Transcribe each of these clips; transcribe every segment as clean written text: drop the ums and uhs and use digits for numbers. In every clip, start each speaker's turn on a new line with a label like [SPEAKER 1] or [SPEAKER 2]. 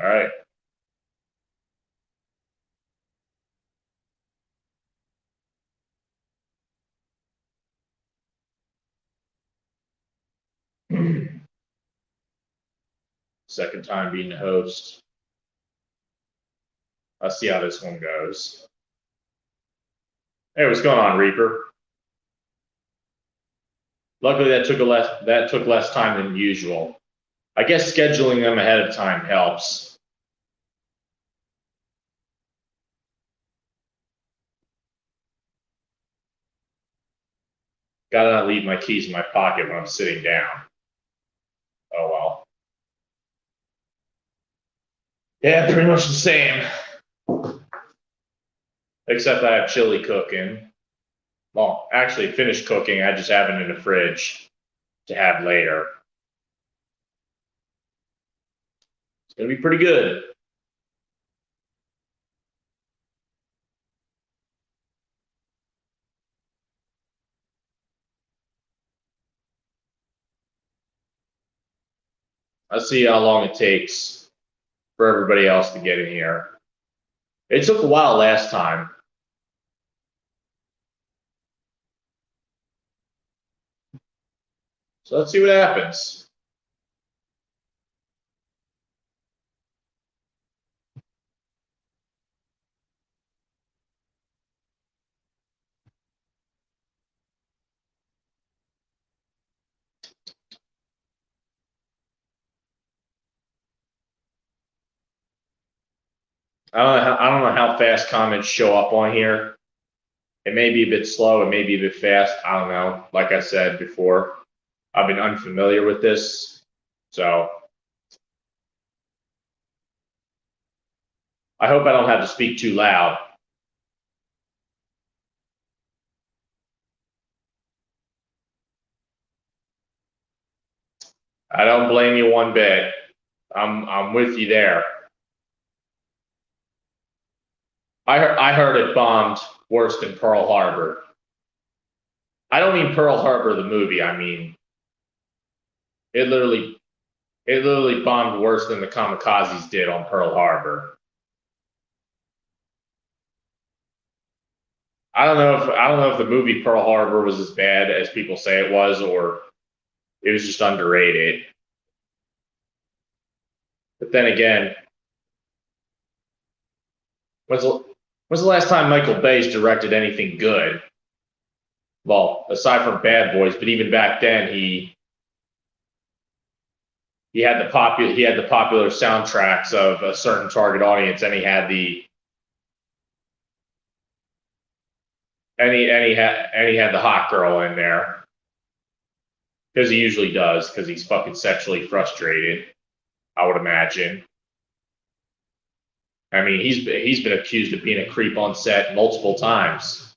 [SPEAKER 1] All right. Second time being the host. Let's see how this one goes. Hey, what's going on, Reaper? Luckily, that took less time than usual. I guess scheduling them ahead of time helps. Gotta not leave my keys in my pocket when I'm sitting down. Oh well. Yeah, pretty much the same. Except I have chili cooking. Well, actually finished cooking. I just have it in the fridge to have later. It's gonna be pretty good. Let's see how long it takes for everybody else to get in here. It took a while last time. So let's see what happens. I don't know how fast comments show up on here. It may be a bit slow, it may be a bit fast. I don't know. Like I said before, I've been unfamiliar with this. So I hope I don't have to speak too loud. I don't blame you one bit. I'm with you there. I heard it bombed worse than Pearl Harbor. I don't mean Pearl Harbor the movie. I mean it literally bombed worse than the kamikazes did on Pearl Harbor. I don't know if the movie Pearl Harbor was as bad as people say it was, or it was just underrated. But then again, when's the last time Michael Bay's directed anything good? Well, aside from Bad Boys, but even back then he had the popular soundtracks of a certain target audience, and he had the and he had the hot girl in there, because he usually does, because he's fucking sexually frustrated, I would imagine. I mean, he's been accused of being a creep on set multiple times.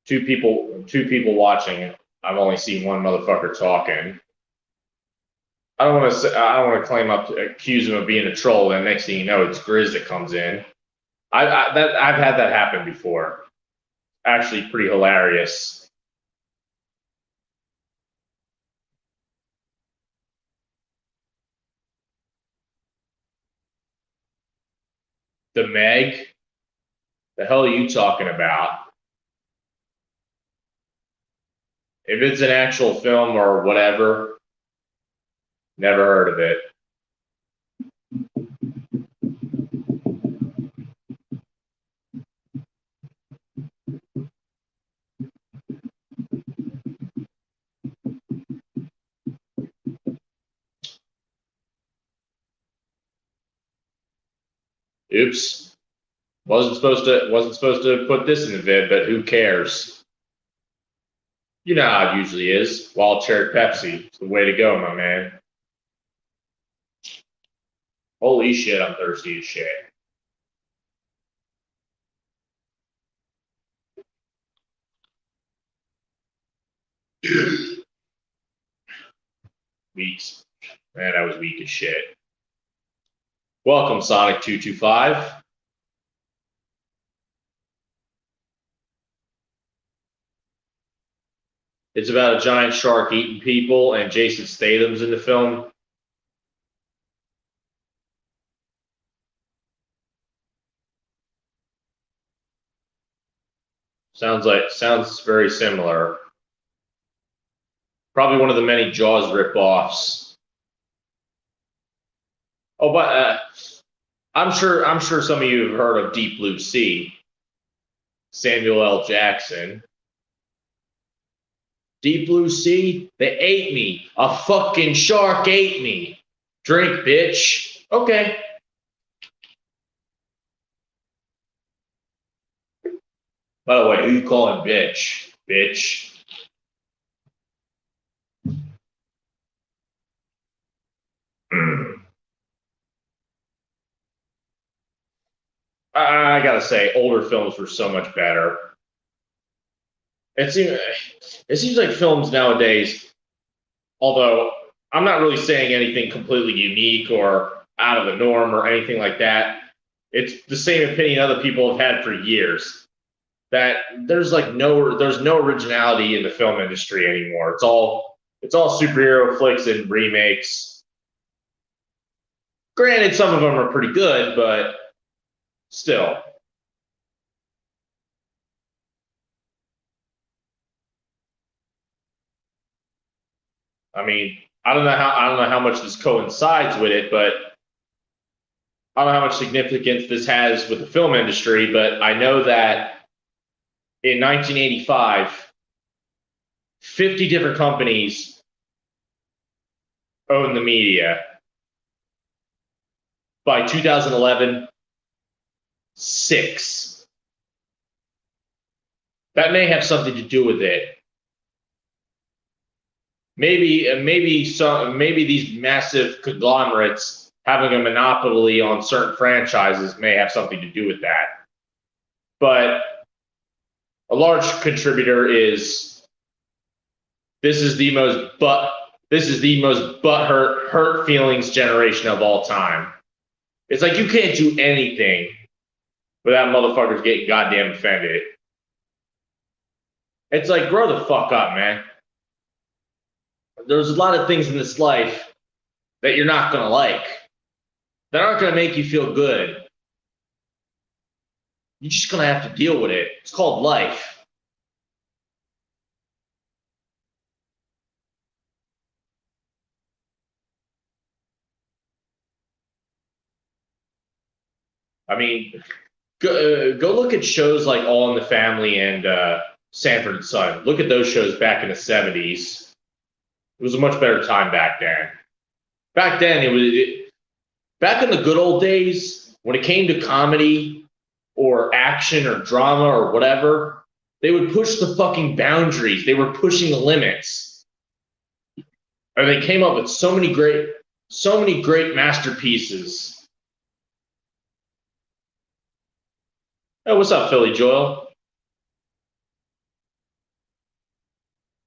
[SPEAKER 1] Two people watching. I've only seen one motherfucker talking. I don't want to accuse him of being a troll. And next thing you know, it's Grizz that comes in. I've had that happen before. Actually, pretty hilarious. The Meg. The hell are you talking about? If it's an actual film or whatever, never heard of it. Oops. Wasn't supposed to put this in the vid, but who cares? You know how it usually is. Wild cherry Pepsi. It's the way to go, my man. Holy shit, I'm thirsty as shit. Weeks. Man, that was weak as shit. Welcome, Sonic225. It's about a giant shark eating people, and Jason Statham's in the film. Sounds very similar. Probably one of the many Jaws ripoffs. Oh, but I'm sure some of you have heard of Deep Blue Sea. Samuel L. Jackson. Deep Blue Sea? They ate me. A fucking shark ate me. Drink, bitch. Okay. By the way, who you calling bitch? Bitch. I gotta say, older films were so much better. It seems like films nowadays, although I'm not really saying anything completely unique or out of the norm or anything like that. It's the same opinion other people have had for years. That there's no originality in the film industry anymore. It's all superhero flicks and remakes. Granted, some of them are pretty good, but still. I mean, I don't know how much this coincides with it, but I don't know how much significance this has with the film industry, but I know that in 1985, 50 different companies owned the media. By 2011, 6. That may have something to do with it. Maybe these massive conglomerates having a monopoly on certain franchises may have something to do with that. But a large contributor is this is the most hurt feelings generation of all time. It's like you can't do anything without motherfuckers getting goddamn offended. It's like, grow the fuck up, man. There's a lot of things in this life that you're not gonna like, that aren't gonna make you feel good. You're just gonna have to deal with it. It's called life. I mean, go look at shows like All in the Family and Sanford and Son. Look at those shows back in the 70s. It was a much better time back then. Back then, back in the good old days, when it came to comedy or action or drama or whatever, they would push the fucking boundaries. They were pushing the limits. And they came up with so many great masterpieces. Hey, what's up, Philly Joel?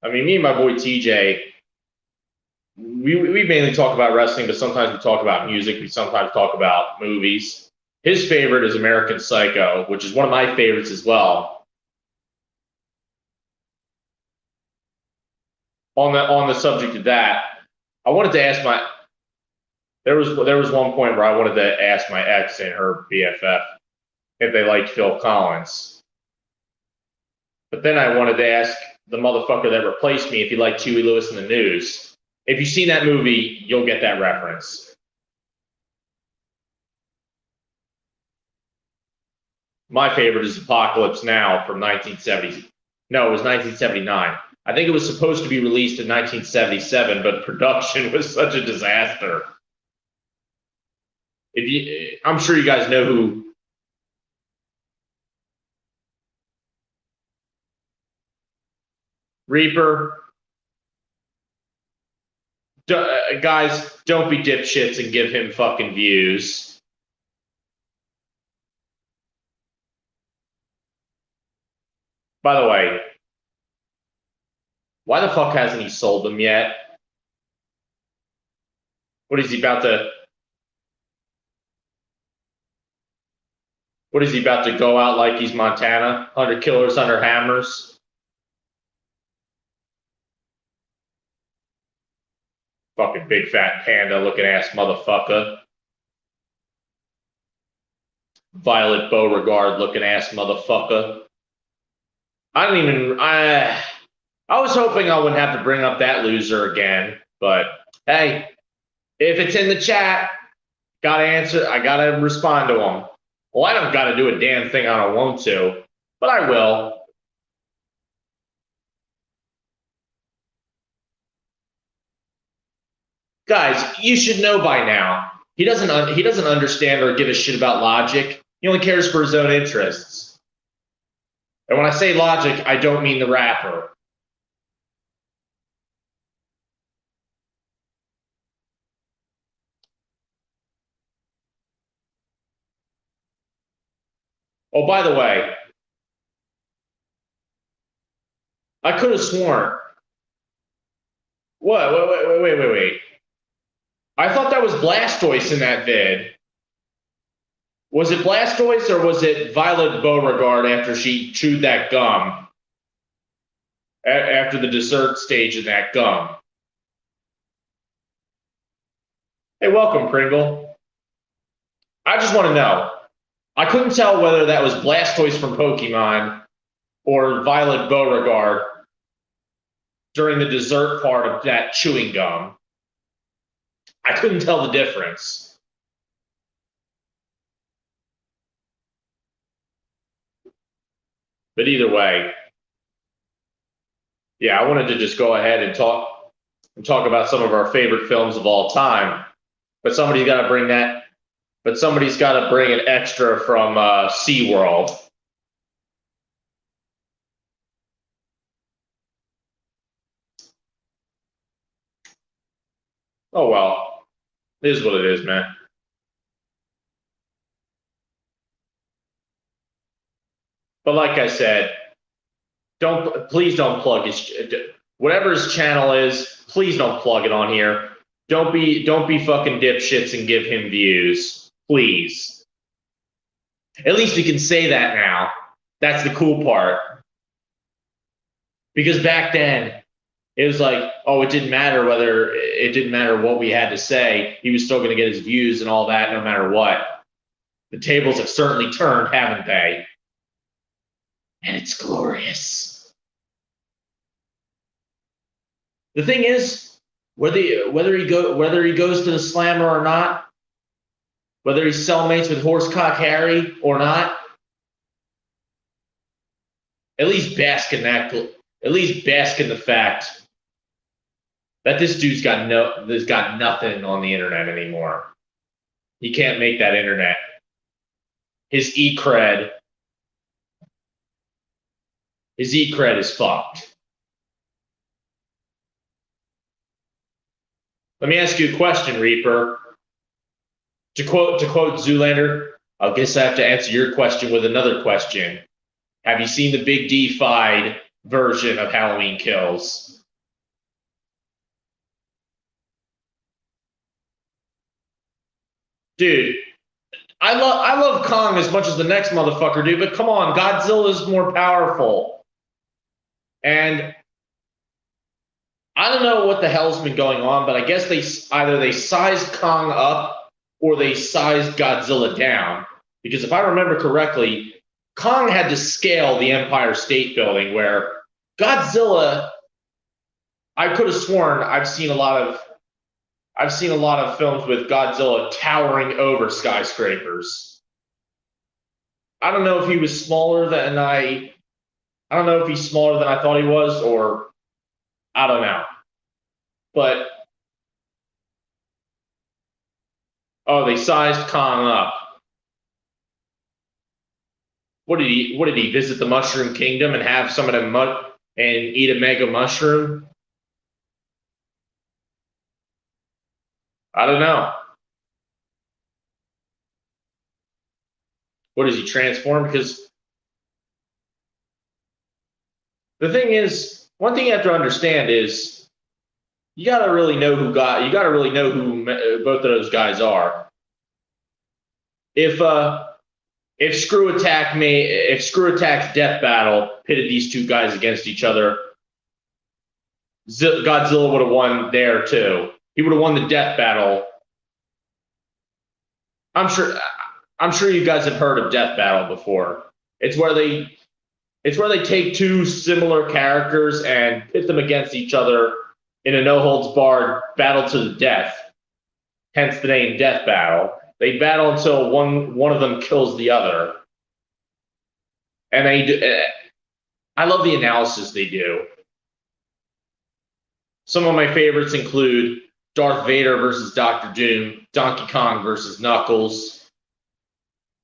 [SPEAKER 1] I mean, me and my boy TJ, we mainly talk about wrestling, but sometimes we talk about music. We sometimes talk about movies. His favorite is American Psycho, which is one of my favorites as well. On the subject of that, I wanted to ask there was one point where I wanted to ask my ex and her BFF if they liked Phil Collins. But then I wanted to ask the motherfucker that replaced me if he liked Huey Lewis and the News. If you've seen that movie, you'll get that reference. My favorite is Apocalypse Now from 1970. No, it was 1979. I think it was supposed to be released in 1977, but production was such a disaster. I'm sure you guys know who. Reaper. Guys, don't be dipshits and give him fucking views. By the way, why the fuck hasn't he sold them yet? What is he about to? What is he about to go out like he's Montana? 100 killers, 100 hammers. Fucking big fat panda looking ass motherfucker. Violet Beauregard looking ass motherfucker. I was hoping I wouldn't have to bring up that loser again, but hey, if it's in the chat, gotta answer, I gotta respond to them. Well, I don't gotta do a damn thing I don't want to, but I will. Guys, you should know by now. He doesn't understand or give a shit about logic. He only cares for his own interests. And when I say logic, I don't mean the rapper. Oh, by the way, I could have sworn. What? Wait. I thought that was Blastoise in that vid. Was it Blastoise or was it Violet Beauregard after she chewed that gum? After the dessert stage of that gum. Hey, welcome, Pringle. I just want to know. I couldn't tell whether that was Blastoise from Pokemon or Violet Beauregard during the dessert part of that chewing gum. I couldn't tell the difference. But either way, yeah, I wanted to just go ahead and talk about some of our favorite films of all time. But somebody's got to bring that. But somebody's got to bring an extra from SeaWorld. Oh well, it is what it is, man. But like I said, please don't plug whatever his channel is. Please don't plug it on here. Don't be fucking dipshits and give him views, please. At least we can say that now. That's the cool part. Because back then, it was like, oh, it didn't matter what we had to say. He was still going to get his views and all that, no matter what. The tables have certainly turned, haven't they? And it's glorious. The thing is, whether he goes to the slammer or not, whether he's cellmates with Horsecock Harry or not, at least bask in the fact that this dude's got nothing on the internet anymore. He can't make that internet. His e-cred is fucked. Let me ask you a question, Reaper. To quote Zoolander, I guess I have to answer your question with another question. Have you seen the Big D-fied version of Halloween Kills? Dude, I love Kong as much as the next motherfucker, dude, but come on, Godzilla's more powerful. And I don't know what the hell's been going on, but I guess they sized Kong up or they sized Godzilla down. Because if I remember correctly, Kong had to scale the Empire State Building, where Godzilla, I could have sworn I've seen a lot of films with Godzilla towering over skyscrapers. I don't know if he was smaller than I don't know if he's smaller than I thought he was, or I don't know. But oh, they sized Kong up. What did he visit the Mushroom Kingdom and have some of them and eat a mega mushroom? I don't know. What does he transform? Because the thing is, one thing you have to understand is you gotta really know who both of those guys are. If Screw Attack's Death Battle pitted these two guys against each other, Godzilla would have won there too. he would have won the death battle. I'm sure you guys have heard of death battle before. It's where they take two similar characters and pit them against each other in a no holds barred battle to the death. Hence the name death battle. They battle until one of them kills the other. And I love the analysis they do. Some of my favorites include Darth Vader versus Doctor Doom, Donkey Kong versus Knuckles,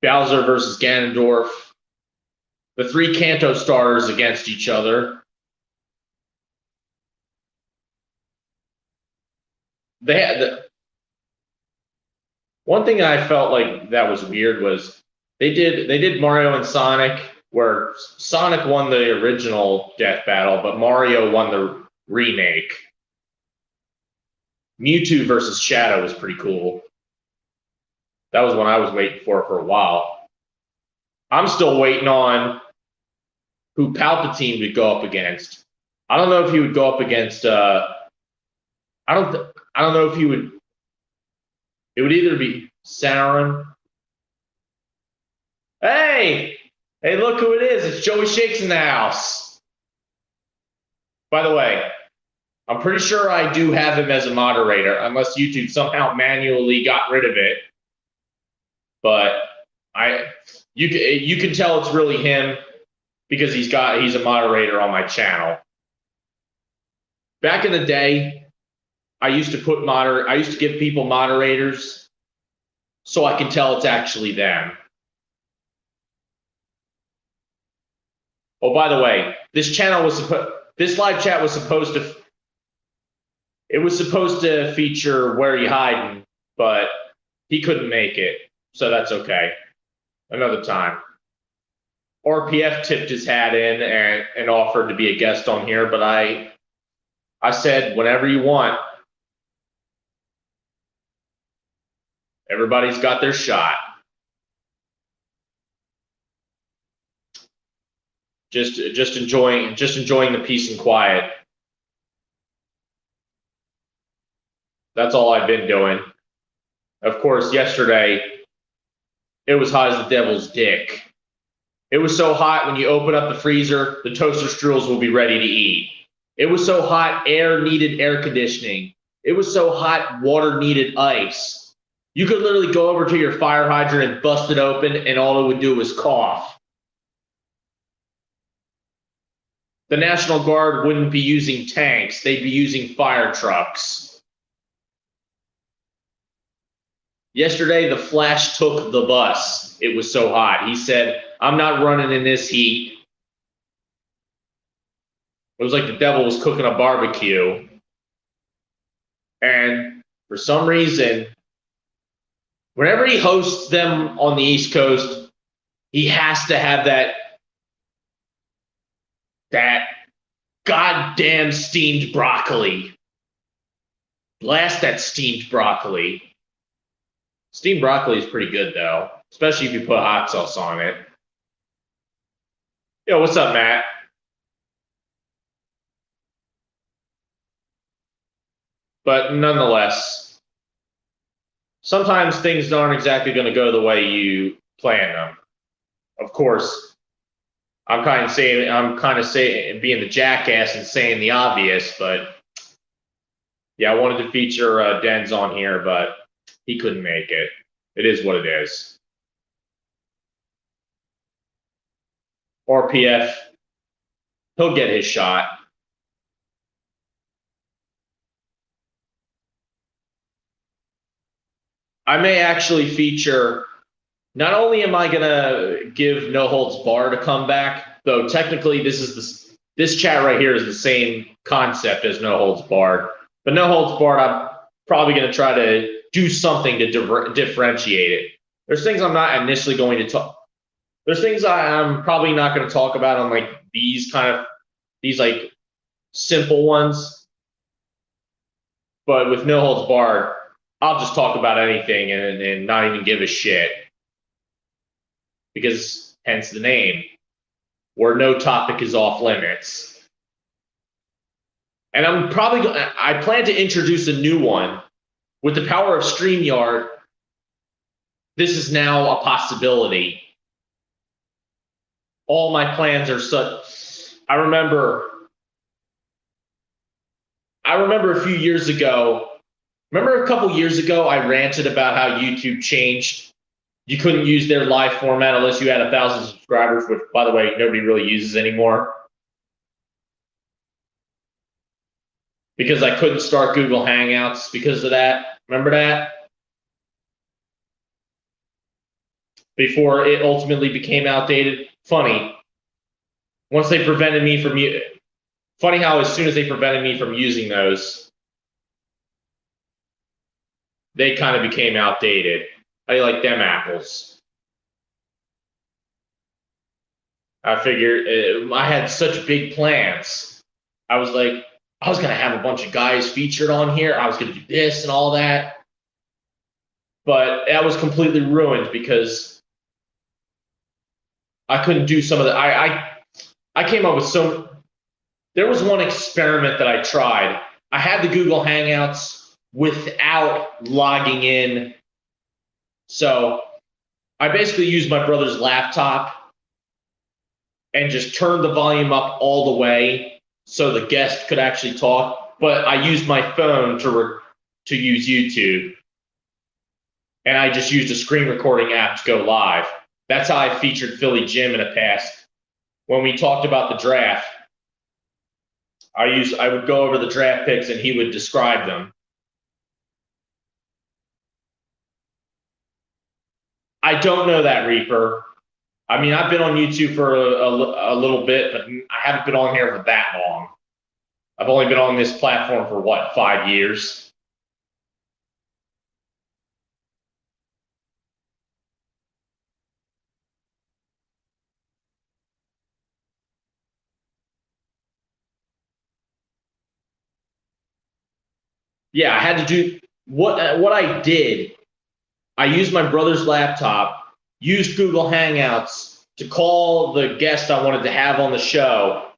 [SPEAKER 1] Bowser versus Ganondorf, the three Kanto stars against each other. They had one thing I felt like that was weird was they did Mario and Sonic, where Sonic won the original death battle, but Mario won the remake. Mewtwo versus Shadow was pretty cool. That was one I was waiting for a while. I'm still waiting on who Palpatine would go up against. I don't know if he would go up against. I don't know if he would. It would either be Sauron. Hey, look who it is! It's Joey Shakes in the house. By the way, I'm pretty sure I do have him as a moderator, unless YouTube somehow manually got rid of it. But you can tell it's really him because he's a moderator on my channel. Back in the day, I used to give people moderators so I can tell it's actually them. Oh, by the way, this live chat was supposed to feature Where You Hiding, but he couldn't make it, so that's okay. Another time. RPF tipped his hat in and offered to be a guest on here, but I said whenever you want. Everybody's got their shot. Just enjoying the peace and quiet. That's all I've been doing. Of course, yesterday it was hot as the devil's dick. It was so hot when you open up the freezer, the toaster strudels will be ready to eat. It was so hot, air needed air conditioning. It was so hot, water needed ice. You could literally go over to your fire hydrant and bust it open, and all it would do was cough. The National Guard wouldn't be using tanks. They'd be using fire trucks. Yesterday, the Flash took the bus. It was so hot. He said, I'm not running in this heat. It was like the devil was cooking a barbecue. And for some reason, whenever he hosts them on the East Coast, he has to have that goddamn steamed broccoli. Blast that steamed broccoli. Steamed broccoli is pretty good, though, especially if you put hot sauce on it. Yo, what's up, Matt? But nonetheless, sometimes things aren't exactly going to go the way you plan them. Of course, I'm kind of saying being the jackass and saying the obvious, but yeah, I wanted to feature Denz on here, but he couldn't make it. It is what it is. RPF, he'll get his shot. I may actually feature, not only am I going to give No Holds Barred a comeback, though technically this chat right here is the same concept as No Holds Barred, but No Holds Barred, I'm probably going to try to do something to differentiate it. There's things I'm not initially going to talk. There's things I'm probably not going to talk about on like these like simple ones, but with No Holds Barred, I'll just talk about anything and not even give a shit. Because hence the name, where no topic is off limits. And I plan to introduce a new one. With the power of StreamYard, this is now a possibility. All my plans are such. I remember a few years ago. Remember a couple years ago, I ranted about how YouTube changed. You couldn't use their live format unless you had 1,000 subscribers, which, by the way, nobody really uses anymore. Because I couldn't start Google Hangouts because of that. Remember that? Before it ultimately became outdated. Funny. Once they prevented me from funny how as soon as they prevented me from using those, they kind of became outdated. How do you like them apples? I figured I had such big plans. I was like, I was going to have a bunch of guys featured on here. I was going to do this and all that. But that was completely ruined because I couldn't do some of the. I came up with some. There was one experiment that I tried. I had the Google Hangouts without logging in. So I basically used my brother's laptop and just turned the volume up all the way so the guest could actually talk. But I used my phone to use YouTube. And I just used a screen recording app to go live. That's how I featured Philly Jim in the past. When we talked about the draft, I would go over the draft picks and he would describe them. I don't know that, Reaper. I mean, I've been on YouTube for a little bit, but I haven't been on here for that long. I've only been on this platform for, what, 5 years? Yeah, I had to do what I did. I used my brother's laptop, used Google Hangouts to call the guest I wanted to have on the show.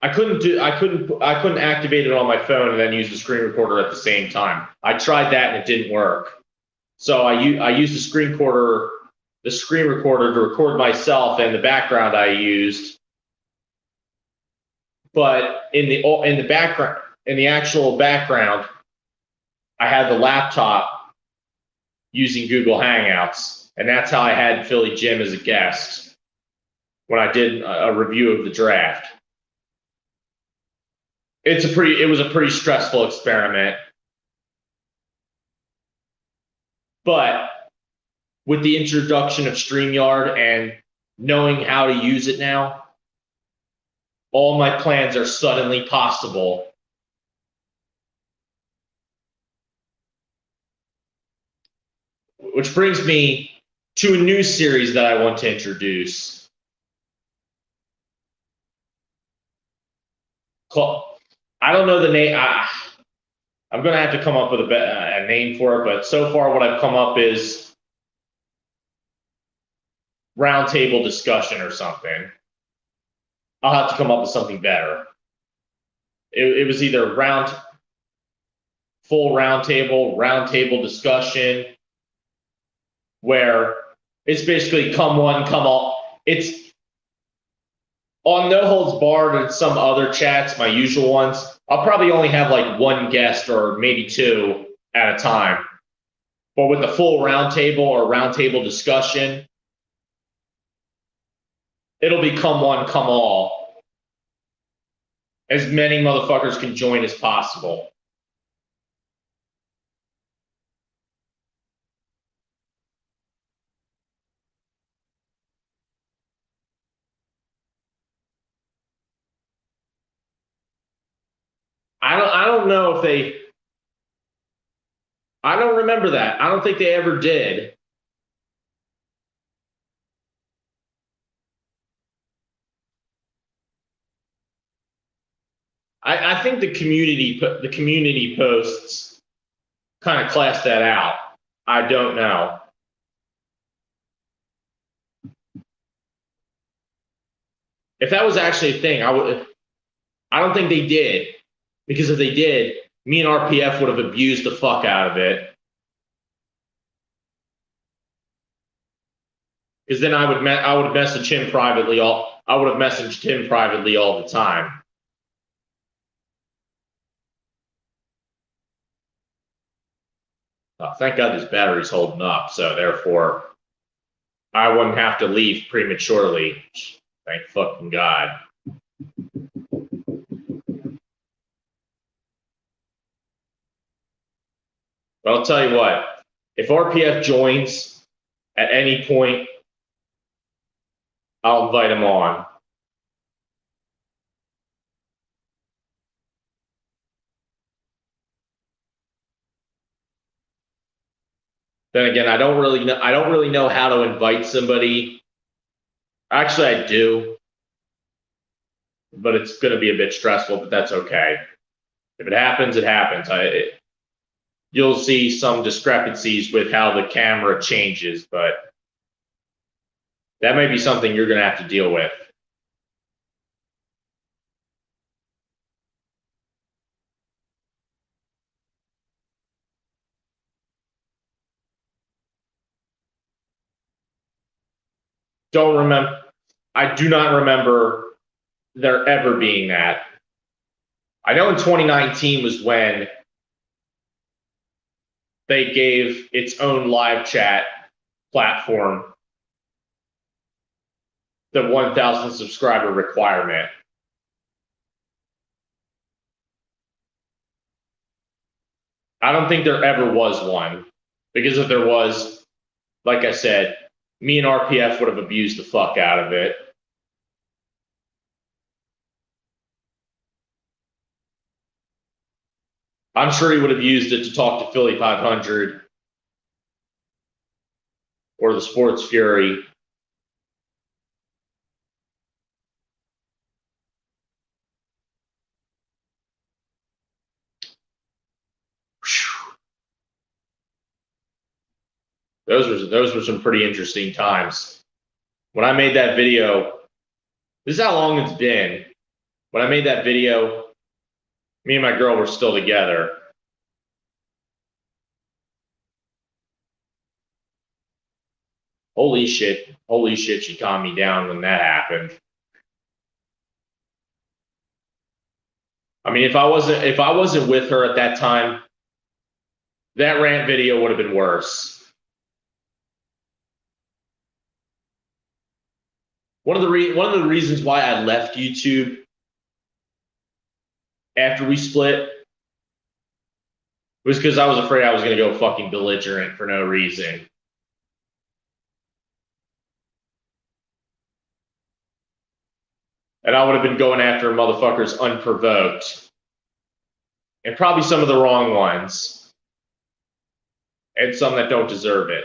[SPEAKER 1] I couldn't activate it on my phone and then use the screen recorder at the same time. I tried that and it didn't work. So I used the screen recorder to record myself and the background I used. But in the actual background, I had the laptop using Google Hangouts, and that's how I had Philly Jim as a guest when I did a review of the draft. It was a pretty stressful experiment, but with the introduction of StreamYard and knowing how to use it now, all my plans are suddenly possible. Which brings me to a new series that I want to introduce. I don't know the name. I'm going to have to come up with a name for it, but so far what I've come up is roundtable discussion or something. I'll have to come up with something better. It was either full roundtable discussion, where it's basically come one, come all. It's on No Holds Barred and some other chats, my usual ones. I'll probably only have like one guest or maybe two at a time. But with the full roundtable or roundtable discussion, it'll be come one, come all. As many motherfuckers can join as possible. I don't know if they. I don't remember that. I don't think they ever did. I think the community posts kind of class that out. I don't know. If that was actually a thing, I don't think they did, because if they did, me and RPF would have abused the fuck out of it. Because then I would message him privately I would have messaged him privately all the time. Thank God this battery's holding up, so therefore I wouldn't have to leave prematurely. Thank fucking God. But I'll tell you what, if RPF joins at any point, I'll invite him on. Then again, I don't really know how to invite somebody. Actually, I do, but it's going to be a bit stressful, but that's okay. If it happens, it happens. You'll see some discrepancies with how the camera changes, but that may be something you're going to have to deal with. I do not remember there ever being that. I know in 2019 was when they gave its own live chat platform the 1,000 subscriber requirement. I don't think there ever was one, because if there was, like I said, me and RPF would have abused the fuck out of it. I'm sure he would have used it to talk to Philly 500 or the Sports Fury. Those were some pretty interesting times. When I made that video, this is how long it's been. When I made that video, me and my girl were still together. Holy shit, she calmed me down when that happened. I mean, if I wasn't with her at that time, that rant video would have been worse. One of the reasons why I left YouTube after we split was because I was afraid I was going to go fucking belligerent for no reason. And I would have been going after motherfuckers unprovoked. And probably some of the wrong ones. And some that don't deserve it.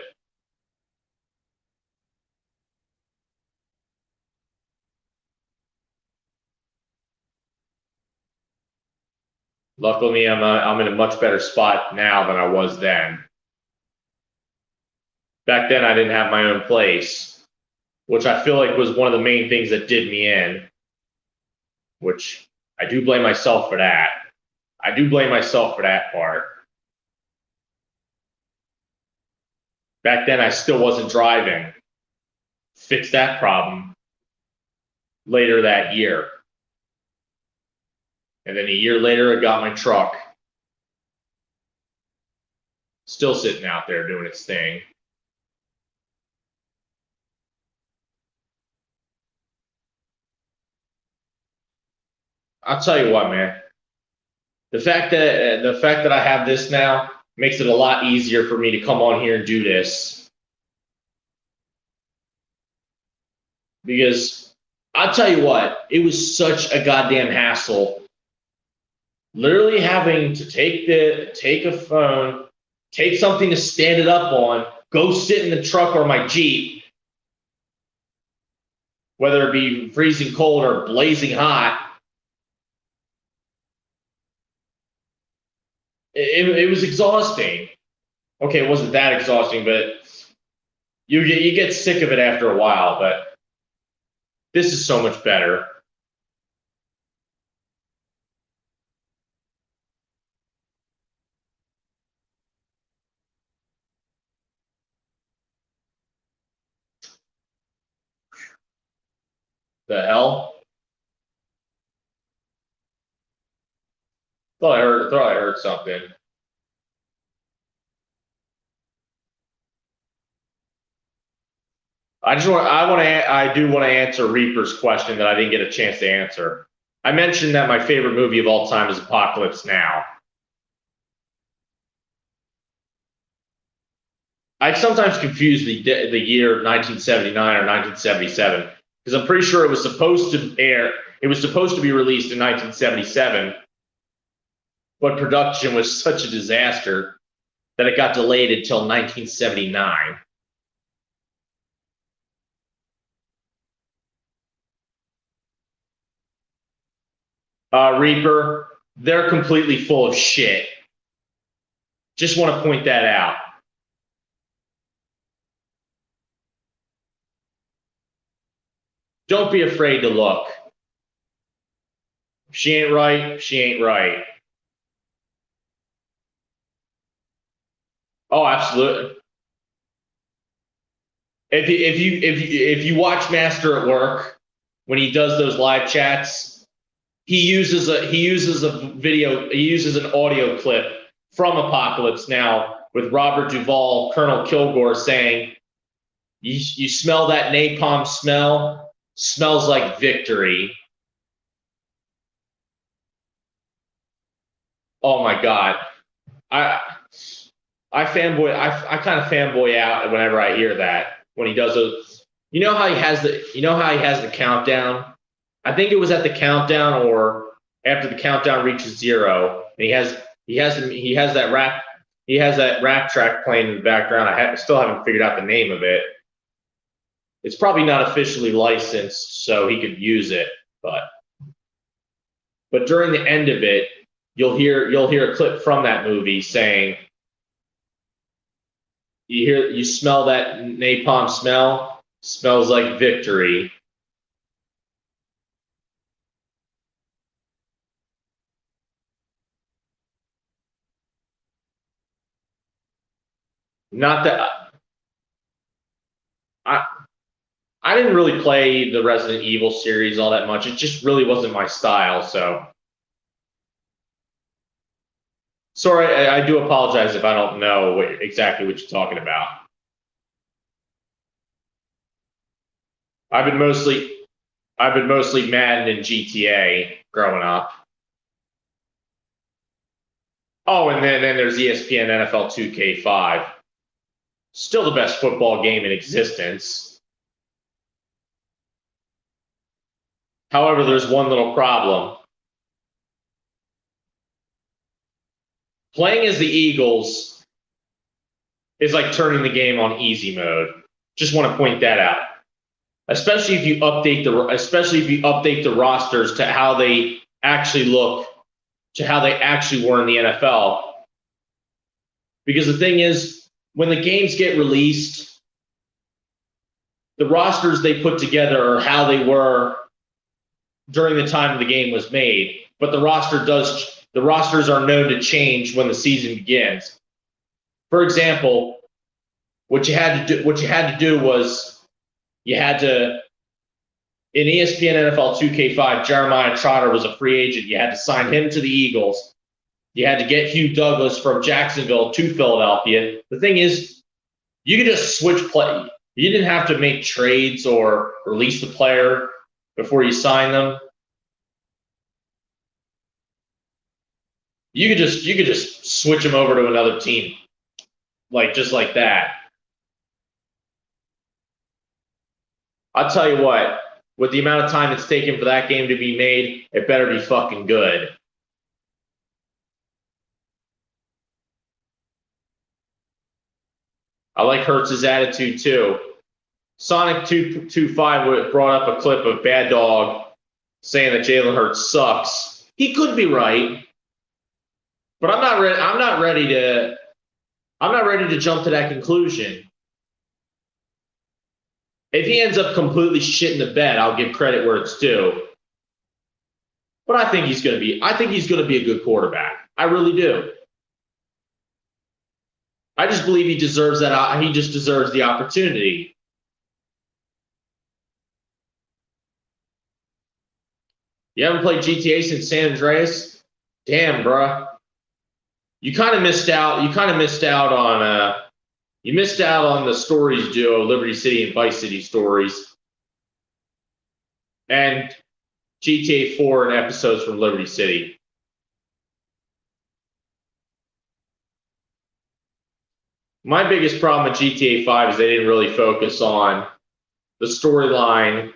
[SPEAKER 1] Luckily, I'm in a much better spot now than I was then. Back then, I didn't have my own place, which I feel like was one of the main things that did me in, which I do blame myself for that. I do blame myself for that part. Back then, I still wasn't driving. Fixed that problem later that year. And then a year later, I got my truck. Still sitting out there doing its thing. I'll tell you what, man. The fact that I have this now makes it a lot easier for me to come on here and do this. Because I'll tell you what, it was such a goddamn hassle. Literally having to take a phone, take something to stand it up on, go sit in the truck or my Jeep, whether it be freezing cold or blazing hot. It was exhausting. Okay, it wasn't that exhausting, but you get sick of it after a while. But This is so much better. The hell? Thought I heard something. I do want to answer Reaper's question that I didn't get a chance to answer. I mentioned that my favorite movie of all time is Apocalypse Now. I sometimes confuse the year 1979 or 1977 because I'm pretty sure it was supposed to air. It was supposed to be released in 1977, but production was such a disaster that it got delayed until 1979. Reaper, they're completely full of shit. Just want to point that out. Don't be afraid to look. If she ain't right, she ain't right. Oh, absolutely. If you watch Master at Work when he does those live chats, he uses an audio clip from Apocalypse Now with Robert Duvall, Colonel Kilgore saying, "You smell that napalm smell? Smells like victory." Oh my god, I I fanboy. I kind of fanboy out whenever I hear that when he does those. You know how he has the countdown. I think it was at the countdown or after the countdown reaches zero, and he has that rap track playing in the background. Still haven't figured out the name of it. It's probably not officially licensed, so he could use it, but during the end of it, you'll hear a clip from that movie saying, you smell that napalm smell? Smells like victory. Not that I I didn't really play the Resident Evil series all that much. It just really wasn't my style. So sorry, I do apologize if I don't know exactly what you're talking about. I've been mostly Madden and GTA growing up. Oh, and then there's ESPN NFL 2K5. Still the best football game in existence. However, there's one little problem. Playing as the Eagles is like turning the game on easy mode. Just want to point that out. Especially if you update the rosters to how they actually look, to how they actually were in the NFL. Because the thing is, when the games get released, the rosters they put together are how they were during the time the game was made. But the rosters are known to change when the season begins. For example, what you had to do was you had to, in ESPN NFL 2K5, Jeremiah Trotter was a free agent. You had to sign him to the Eagles. You had to get Hugh Douglas from Jacksonville to Philadelphia. The thing is, you could just switch play. You didn't have to make trades or release the player before you sign them. You could just switch them over to another team, just like that. I'll tell you what, with the amount of time it's taken for that game to be made, it better be fucking good. I like Hurts' attitude too. Sonic 225 brought up a clip of Bad Dog saying that Jalen Hurts sucks. He could be right, but I'm not ready to jump to that conclusion. If he ends up completely shitting the bed, I'll give credit where it's due. But I think he's going to be a good quarterback. I really do. I just believe he deserves that. He just deserves the opportunity. You haven't played GTA since San Andreas? Damn, bruh. You kind of missed out. You missed out on the stories duo, Liberty City and Vice City stories, and GTA 4 and episodes from Liberty City. My biggest problem with GTA 5 is they didn't really focus on the storyline,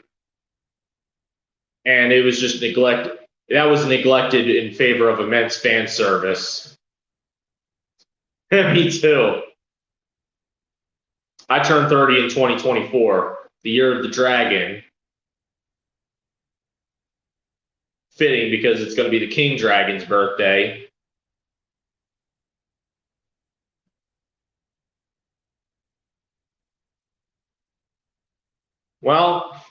[SPEAKER 1] and it was just neglected. That was neglected in favor of immense fan service. Me too. I turned 30 in 2024, the year of the dragon. Fitting because it's going to be the King Dragon's birthday. Well,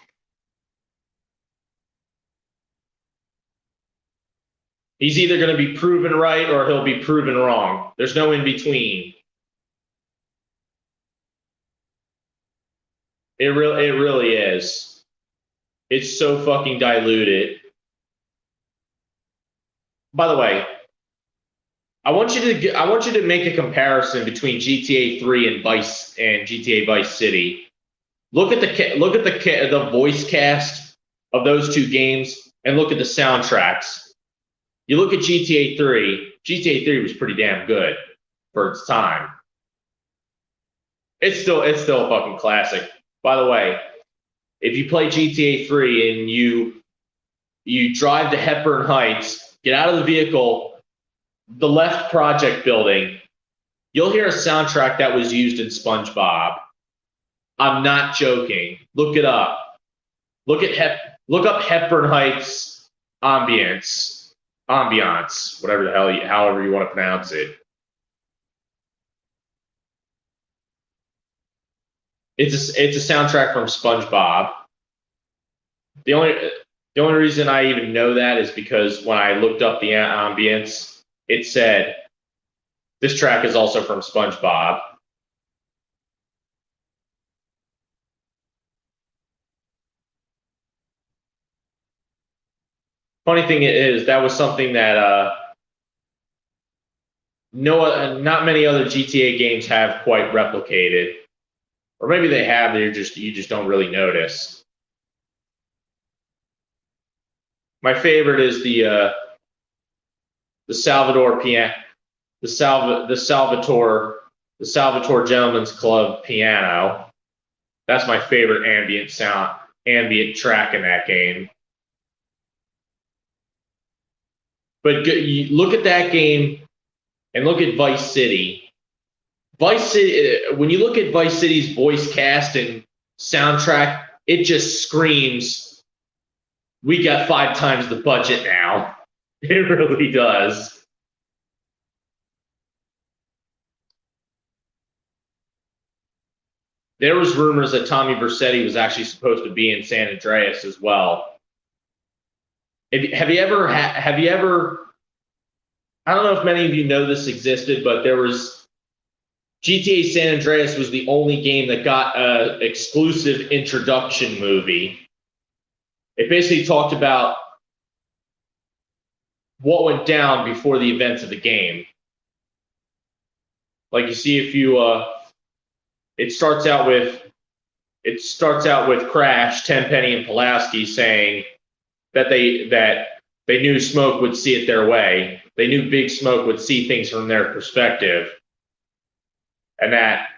[SPEAKER 1] he's either going to be proven right or he'll be proven wrong. There's no in between. It really is. It's so fucking diluted. By the way, I want you to make a comparison between GTA 3 and GTA Vice City. Look at the voice cast of those two games and look at the soundtracks. You look at GTA 3. GTA 3 was pretty damn good for its time. It's still a fucking classic. By the way, if you play GTA 3 and you drive to Hepburn Heights, get out of the vehicle, the left project building, you'll hear a soundtrack that was used in SpongeBob. I'm not joking. Look it up. Look up Hepburn Heights ambience, whatever the hell, however you want to pronounce it. It's a soundtrack from SpongeBob. The only reason I even know that is because when I looked up the ambience, it said this track is also from SpongeBob. Funny thing is, that was something that not many other GTA games have quite replicated, or maybe they have. You just don't really notice. My favorite is the Salvador Gentlemen's Club piano. That's my favorite ambient track in that game. But look at that game and look at Vice City. When you look at Vice City's voice cast and soundtrack, it just screams, we got 5 times the budget now. It really does. There was rumors that Tommy Vercetti was actually supposed to be in San Andreas as well. Have you ever? I don't know if many of you know this existed, but there was GTA San Andreas was the only game that got an exclusive introduction movie. It basically talked about what went down before the events of the game. Like you see, it starts out with Crash, Tenpenny, and Pulaski saying that they knew Smoke would see it their way. They knew Big Smoke would see things from their perspective, and that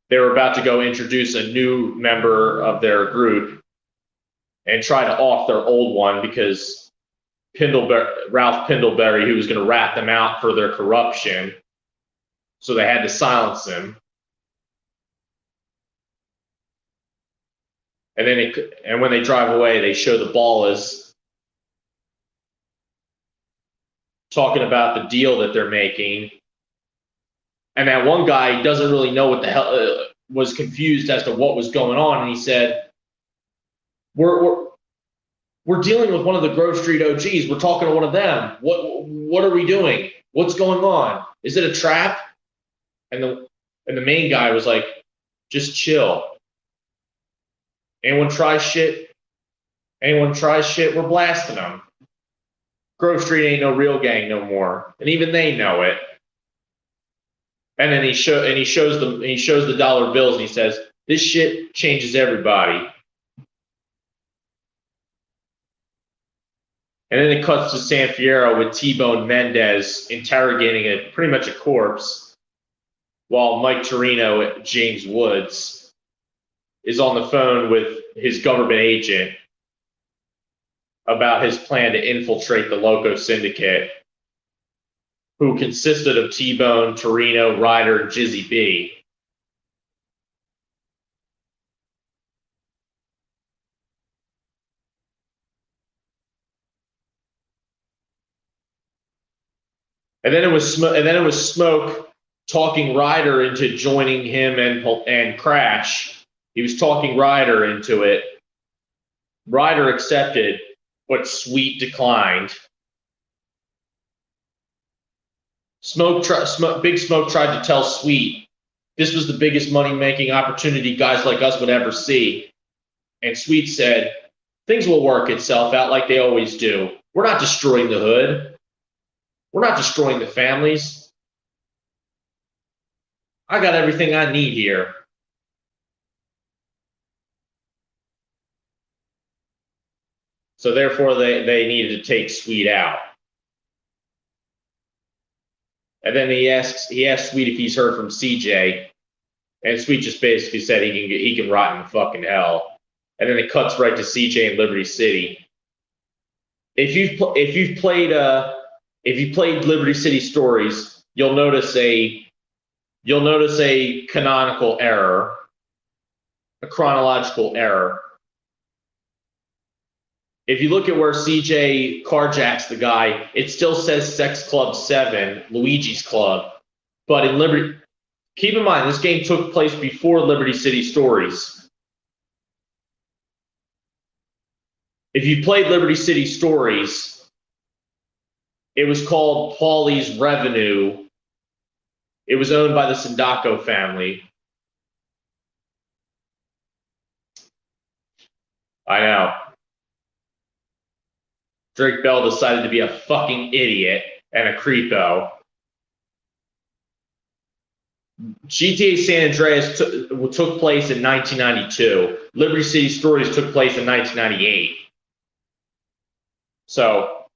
[SPEAKER 1] they were about to go introduce a new member of their group and try to off their old one because Ralph Pindleberry, who was going to rat them out for their corruption, so they had to silence him. And when they drive away, they show the Ballas talking about the deal that they're making. And that one guy doesn't really know what the hell, was confused as to what was going on. And he said, we're dealing with one of the Grove Street OGs. We're talking to one of them. What are we doing? What's going on? Is it a trap? And the main guy was like, just chill. Anyone tries shit, we're blasting them. Grove Street ain't no real gang no more, and even they know it. And then he shows the dollar bills, and he says, "This shit changes everybody." And then it cuts to San Fierro with T-Bone Mendez interrogating pretty much a corpse, while Mike Torino, James Woods, is on the phone with his government agent about his plan to infiltrate the Loco Syndicate, who consisted of T-Bone, Torino, Ryder, and Jizzy B. And then it was Smoke talking Ryder into joining him and Crash. He was talking Ryder into it. Ryder accepted, but Sweet declined. Big Smoke tried to tell Sweet this was the biggest money-making opportunity guys like us would ever see. And Sweet said, things will work itself out like they always do. We're not destroying the hood. We're not destroying the families. I got everything I need here. So therefore, they needed to take Sweet out. And then he asked Sweet if he's heard from CJ, and Sweet just basically said he can rot in fucking hell. And then it cuts right to CJ in Liberty City. If you've played Liberty City Stories, you'll notice a canonical error, a chronological error. If you look at where CJ carjacks the guy, it still says Sex Club 7, Luigi's Club. But in Liberty, keep in mind, this game took place before Liberty City Stories. If you played Liberty City Stories, it was called Paulie's Revenue. It was owned by the Sindaco family. I know. Drake Bell decided to be a fucking idiot and a creepo. GTA San Andreas took place in 1992. Liberty City Stories took place in 1998. So,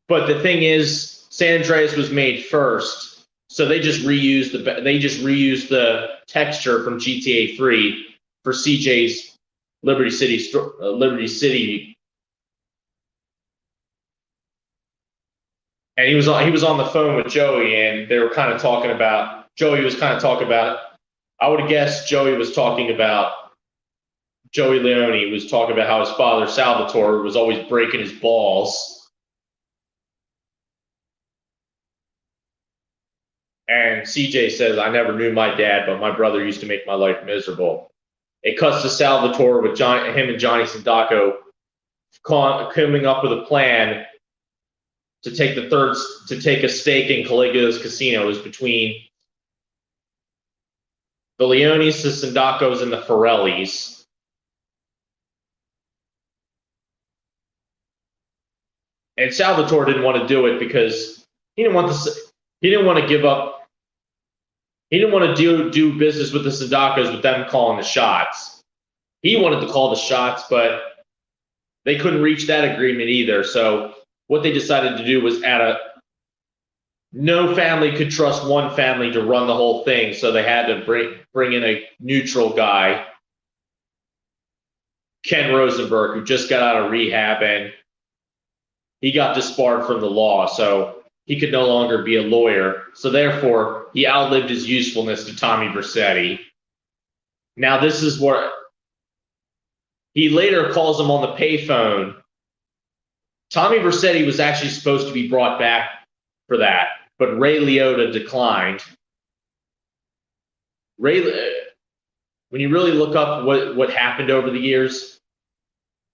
[SPEAKER 1] but the thing is, San Andreas was made first, so they just reused the texture from GTA 3 for CJ's Liberty City. And he was on the phone with Joey, and they were kind of talking about. Joey was kind of talking about. I would have guessed Joey was talking about. Joey Leone was talking about how his father Salvatore was always breaking his balls, and CJ says, "I never knew my dad, but my brother used to make my life miserable." It cuts to Salvatore with him and Johnny Sindaco coming up with a plan to take a stake in Caligula's casinos between the Leones, the Sindacos, and the Forellis. And Salvatore didn't want to do it because he didn't want to give up. He didn't want to do business with the Sindacos with them calling the shots. He wanted to call the shots, but they couldn't reach that agreement either. So what they decided to do was no family could trust one family to run the whole thing, so they had to bring in a neutral guy, Ken Rosenberg, who just got out of rehab, and he got disbarred from the law, so he could no longer be a lawyer. So therefore, he outlived his usefulness to Tommy Vercetti. Now this is where he later calls him on the payphone. Tommy Vercetti was actually supposed to be brought back for that, but Ray Liotta declined. When you really look up what happened over the years,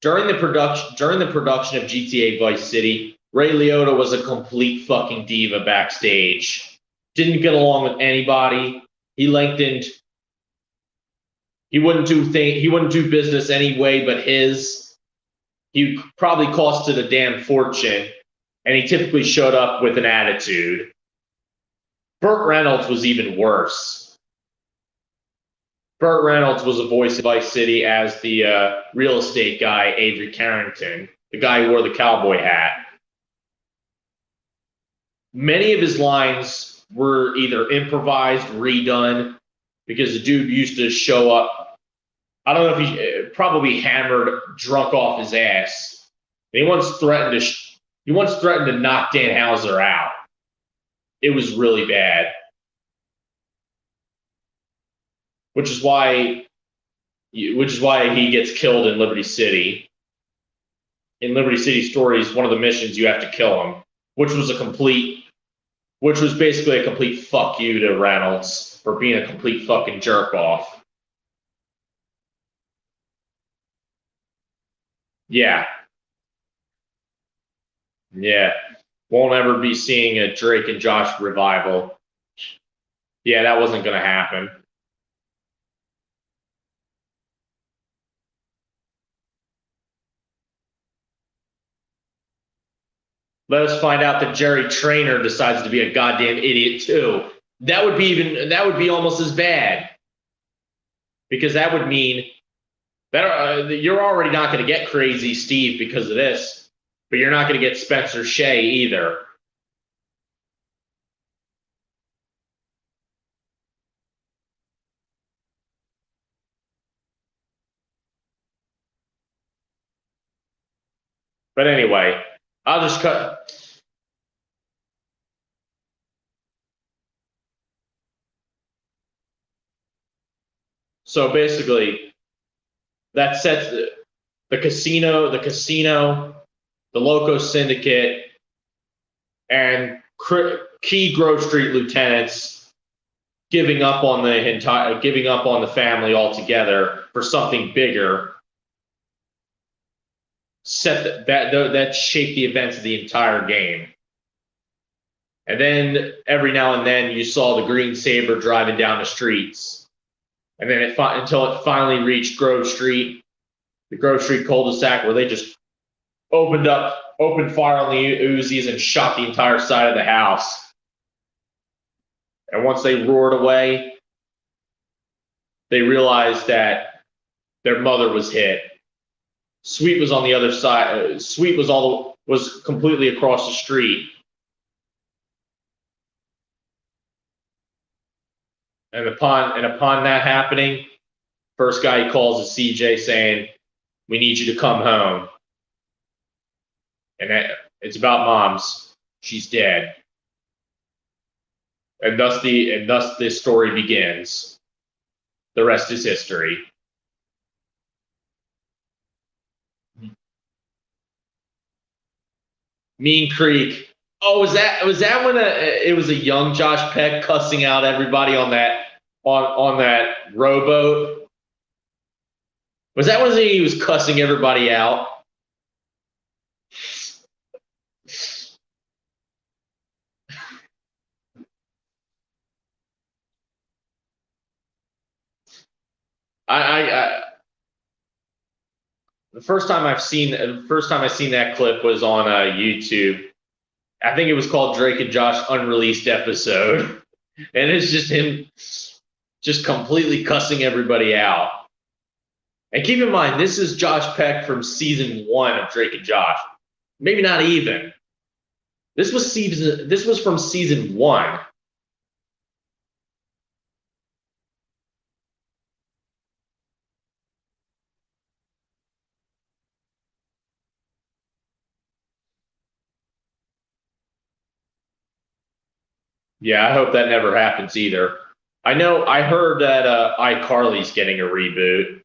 [SPEAKER 1] During the production of GTA Vice City, Ray Liotta was a complete fucking diva backstage. Didn't get along with anybody. He lengthened. He wouldn't do business any way but his. He probably costed a damn fortune, and he typically showed up with an attitude. Burt Reynolds was even worse. Burt Reynolds was a voice of Vice City as the real estate guy, Avery Carrington, the guy who wore the cowboy hat. Many of his lines were either improvised, redone, because the dude used to show up. I don't know if he probably hammered, drunk off his ass. And he once threatened to knock Dan Houser out. It was really bad. Which is why he gets killed in Liberty City. In Liberty City Stories, one of the missions you have to kill him, which was basically a complete fuck you to Reynolds for being a complete fucking jerk off. Yeah. Yeah. Won't ever be seeing a Drake and Josh revival. Yeah, that wasn't going to happen. Let us find out that Jerry Trainer decides to be a goddamn idiot too. That would be almost as bad. Because that would mean that you're already not going to get Crazy Steve because of this, but you're not going to get Spencer Shea either. But anyway, I'll just cut. So basically, that sets the casino, the Loco Syndicate, and key Grove Street lieutenants giving up on the family altogether for something bigger. That shaped the events of the entire game. And then every now and then you saw the Green Saber driving down the streets. And then until it finally reached Grove Street, the Grove Street cul-de-sac, where they just opened fire on the Uzis and shot the entire side of the house. And once they roared away, they realized that their mother was hit. Sweet was on the other side. Sweet was completely across the street. And upon that happening, first guy he calls is CJ saying, "We need you to come home." And it's about Moms. She's dead. And thus this story begins. The rest is history. Mean Creek. Oh, was that when it was a young Josh Peck cussing out everybody on that rowboat? Was that when he was cussing everybody out? The first time I seen that clip was on YouTube. I think it was called Drake and Josh Unreleased Episode. And it's just him just completely cussing everybody out. And keep in mind, this is Josh Peck from season 1 of Drake and Josh. Maybe not even. This was from season 1. Yeah, I hope that never happens either. I heard that iCarly's getting a reboot.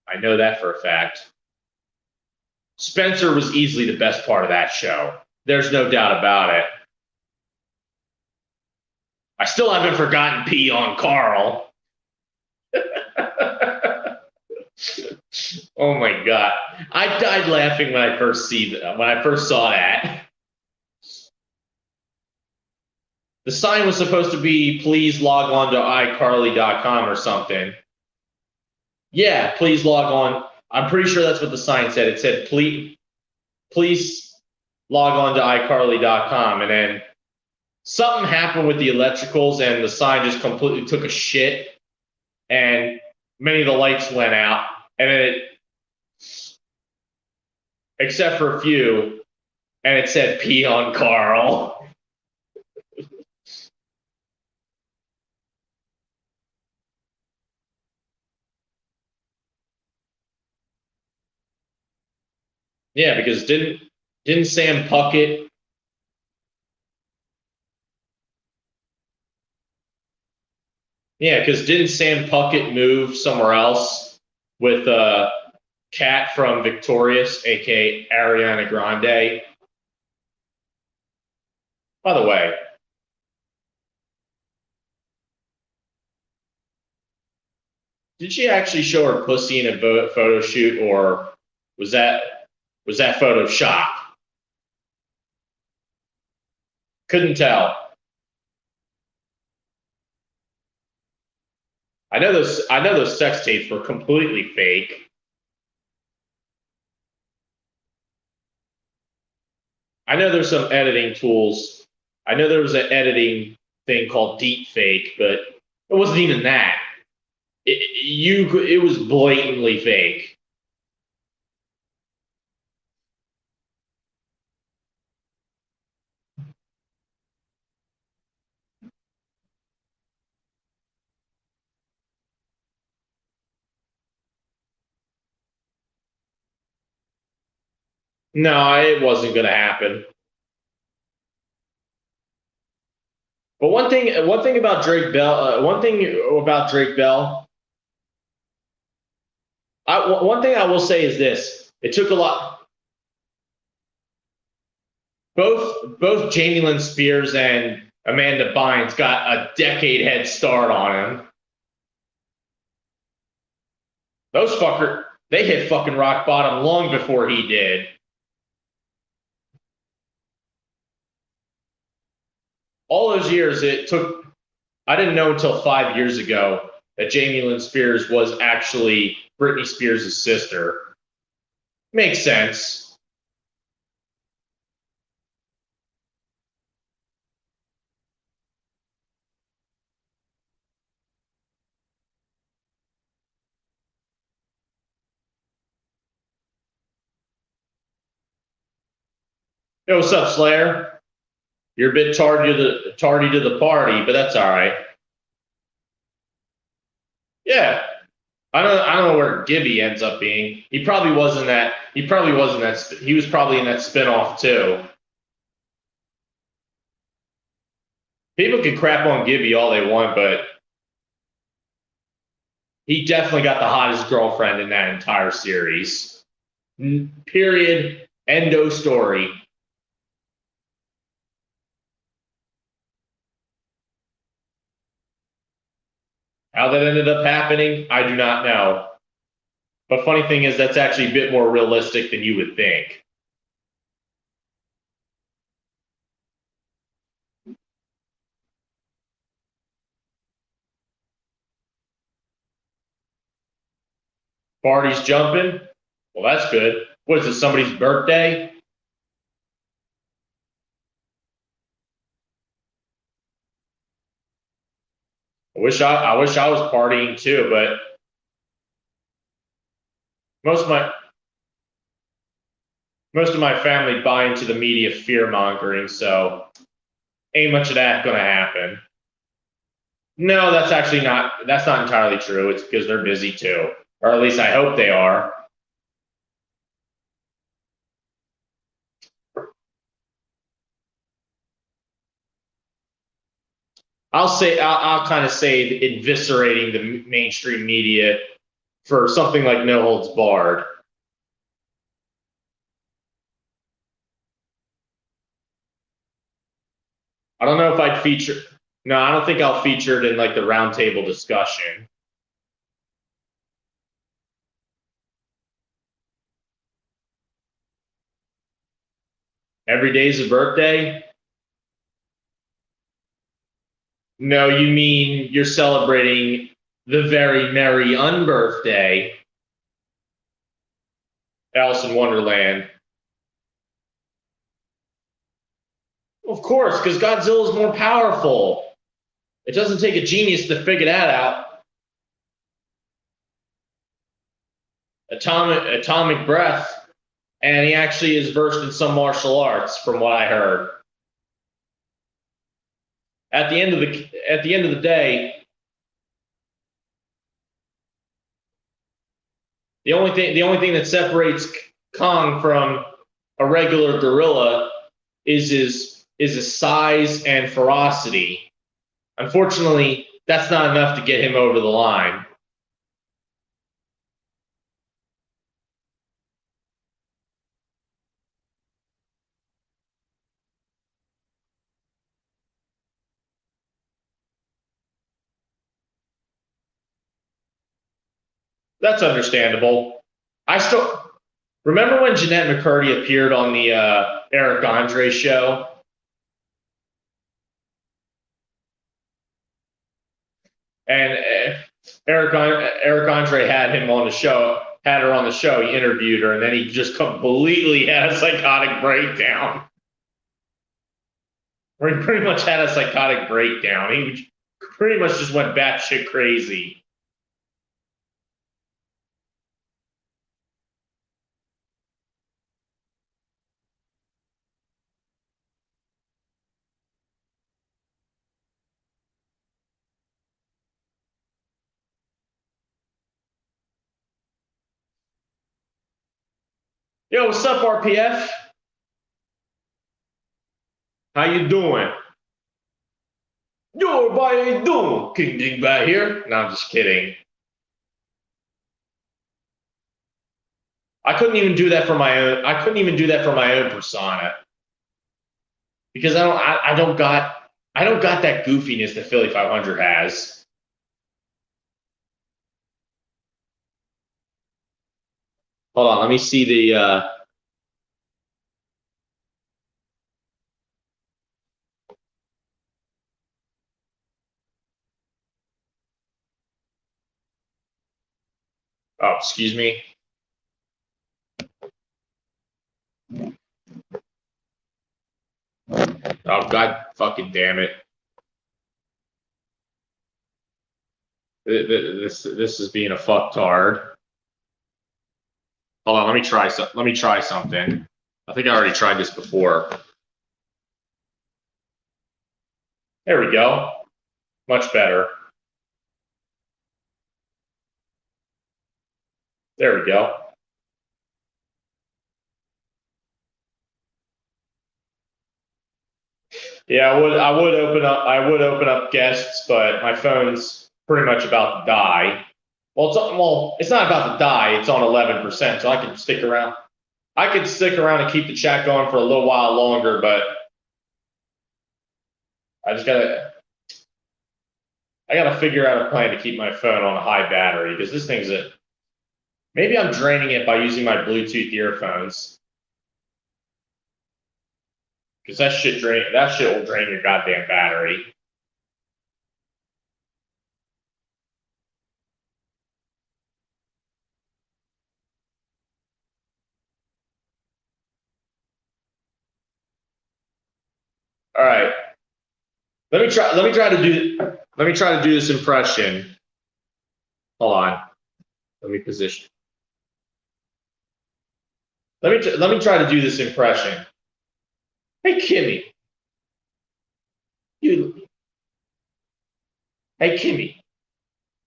[SPEAKER 1] I know that for a fact. Spencer was easily the best part of that show. There's no doubt about it. I still haven't forgotten Pee on Carl. Oh my god. I died laughing when I first saw that. The sign was supposed to be please log on to iCarly.com or something. Yeah, please log on. I'm pretty sure that's what the sign said. It said please log on to iCarly.com, and then something happened with the electricals and the sign just completely took a shit, and many of the lights went out, and except for a few, and it said pee on Carl. Yeah, because didn't Sam Puckett? Yeah, because didn't Sam Puckett move somewhere else with Cat from Victorious, aka Ariana Grande? By the way, did she actually show her pussy in a photo shoot, or was that Photoshop? Couldn't tell. I know those sex tapes were completely fake. I know there's some editing tools. I know there was an editing thing called deep fake, but it wasn't even that. It was blatantly fake. No, it wasn't going to happen. But one thing about Drake Bell, one thing I will say is this: it took a lot. Both Jamie Lynn Spears and Amanda Bynes got a decade head start on him. Those fucker, they hit fucking rock bottom long before he did. All those years it took. I didn't know until 5 years ago that Jamie Lynn Spears was actually Britney Spears' sister. Makes sense. Yo, what's up, Slayer? You're a bit tardy to the party, but that's all right. Yeah, I don't know where Gibby ends up being. He probably wasn't that. He probably wasn't that. He was probably in that spinoff too. People can crap on Gibby all they want, but he definitely got the hottest girlfriend in that entire series. Period. Endo story. How that ended up happening, I do not know. But funny thing is, that's actually a bit more realistic than you would think. Party's jumping. Well, that's good. What is it? Somebody's birthday? I wish I was partying too, but most of my most of my family buy into the media fear mongering, so ain't much of that gonna happen. No, that's not entirely true. It's because they're busy too, or at least I hope they are. I'll kind of say eviscerating the mainstream media for something like No Holds Barred. I don't know if I'd feature. No, I don't think I'll feature it in like the roundtable discussion. Every day's a birthday? No, you mean you're celebrating the very merry unbirthday, Alice in Wonderland. Of course, because Godzilla is more powerful. It doesn't take a genius to figure that out. Atomic breath, and he actually is versed in some martial arts, from what I heard. At the end of the day, the only thing that separates Kong from a regular gorilla is his size and ferocity. Unfortunately, that's not enough to get him over the line. That's understandable. I still remember when Jeanette McCurdy appeared on the Eric Andre show. And Eric Andre had him on the show, had her on the show. He interviewed her, and then he just completely had a psychotic breakdown. Where he pretty much had a psychotic breakdown. He pretty much just went batshit crazy. Yo, what's up, RPF? How you doing? Yo, everybody, how you doing? King Dingbat here. No, I'm just kidding. I couldn't even do that for my own. I couldn't even do that for my own persona because I don't got that goofiness that Philly 500 has. Hold on, let me see the. Oh, excuse me. Oh, God fucking damn it. This is being a fucktard. Hold on, let me try something. I think I already tried this before. There we go. Much better. There we go. Yeah, I would open up guests, but my phone's pretty much about to die. Well, it's not about to die. It's on 11%, so I can stick around. I could stick around and keep the chat going for a little while longer, but I gotta figure out a plan to keep my phone on a high battery because this thing's maybe I'm draining it by using my Bluetooth earphones. Because that shit will drain your goddamn battery. All right. Let me try to do this impression. Hold on. Let me position. Let me try to do this impression. Hey Kimmy. Hey Kimmy.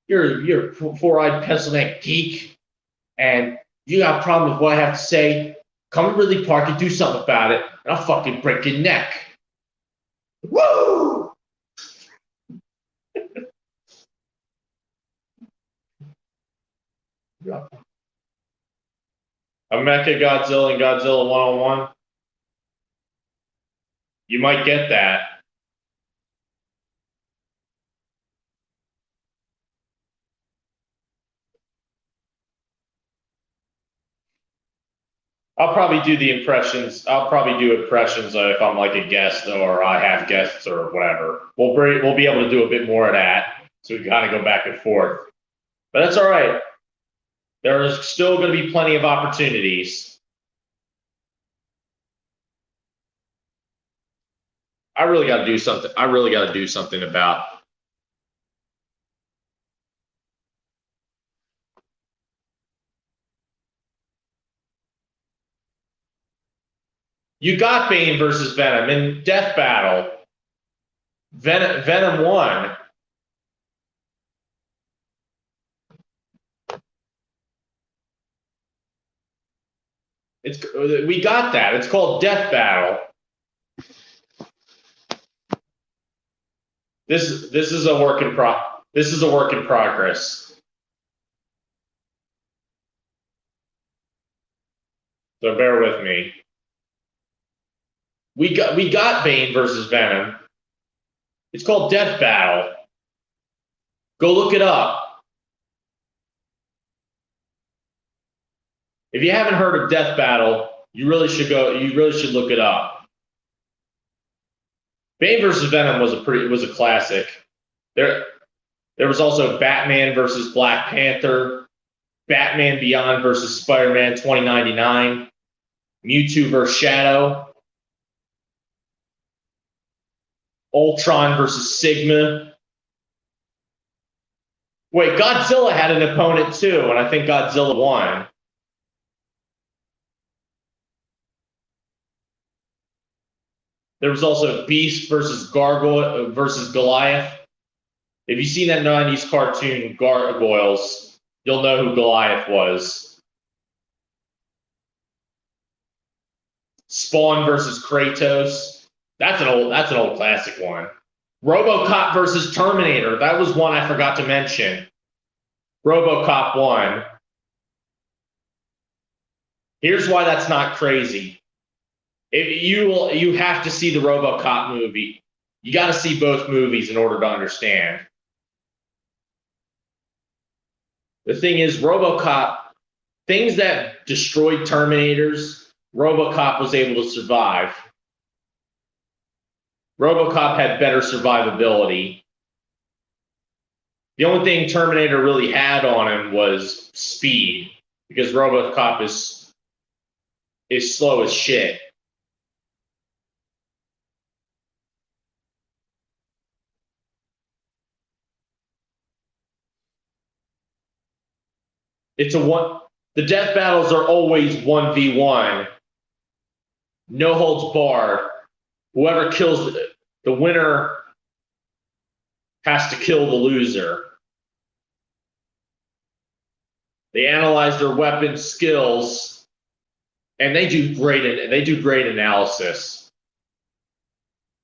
[SPEAKER 1] You're a four-eyed pencil neck geek, and you got a problem with what I have to say. Come to Ridley Park and do something about it, and I'll fucking break your neck. Woo! A Mecha Godzilla and Godzilla one-on-one. You might get that. I'll probably do the impressions. I'll probably do impressions if I'm like a guest or I have guests or whatever. We'll be able to do a bit more of that. So we kind of go back and forth. But that's all right. There is still going to be plenty of opportunities. I really got to do something. I really got to do something about. You got Bane versus Venom in Death Battle. Venom won. We got that. It's called Death Battle. This is a work in progress. So bear with me. We got Bane versus Venom. It's called Death Battle. Go look it up. If you haven't heard of Death Battle, you really should look it up. Bane versus Venom was a classic. There was also Batman versus Black Panther, Batman Beyond versus Spider-Man 2099, Mewtwo versus Shadow, Ultron versus Sigma. Wait, Godzilla had an opponent too, and I think Godzilla won. There was also Beast versus Gargoyle versus Goliath. If you've seen that 90s cartoon Gargoyles, you'll know who Goliath was. Spawn versus Kratos. That's an old classic one. RoboCop versus Terminator. That was one I forgot to mention. RoboCop won. Here's why that's not crazy. If you have to see the RoboCop movie. You got to see both movies in order to understand. The thing is, RoboCop, things that destroyed Terminators, RoboCop was able to survive. RoboCop had better survivability. The only thing Terminator really had on him was speed, because RoboCop is slow as shit. The death battles are always 1v1. No holds barred. Whoever kills the winner has to kill the loser. They analyze their weapon skills, and they do great analysis.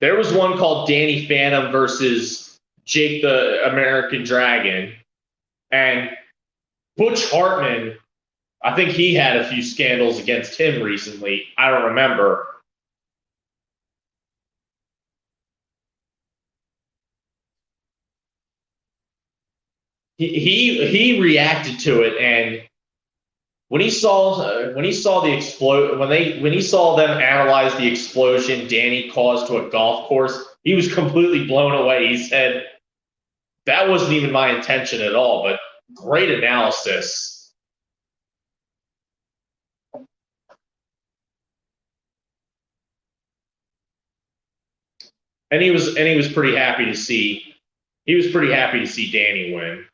[SPEAKER 1] There was one called Danny Phantom versus Jake the American Dragon, and Butch Hartman, I think he had a few scandals against him recently. I don't remember. He reacted to it, and when he saw them analyze the explosion Danny caused to a golf course, he was completely blown away. He said, "That wasn't even my intention at all, but great analysis." And he was pretty happy to see Danny win.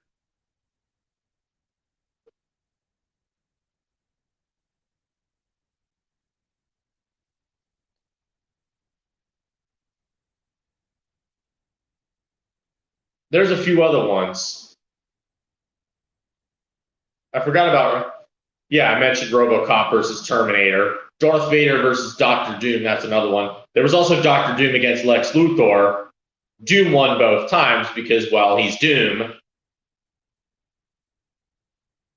[SPEAKER 1] There's a few other ones. I forgot about. Yeah, I mentioned RoboCop versus Terminator. Darth Vader versus Doctor Doom. That's another one. There was also Doctor Doom against Lex Luthor. Doom won both times because, well, he's Doom.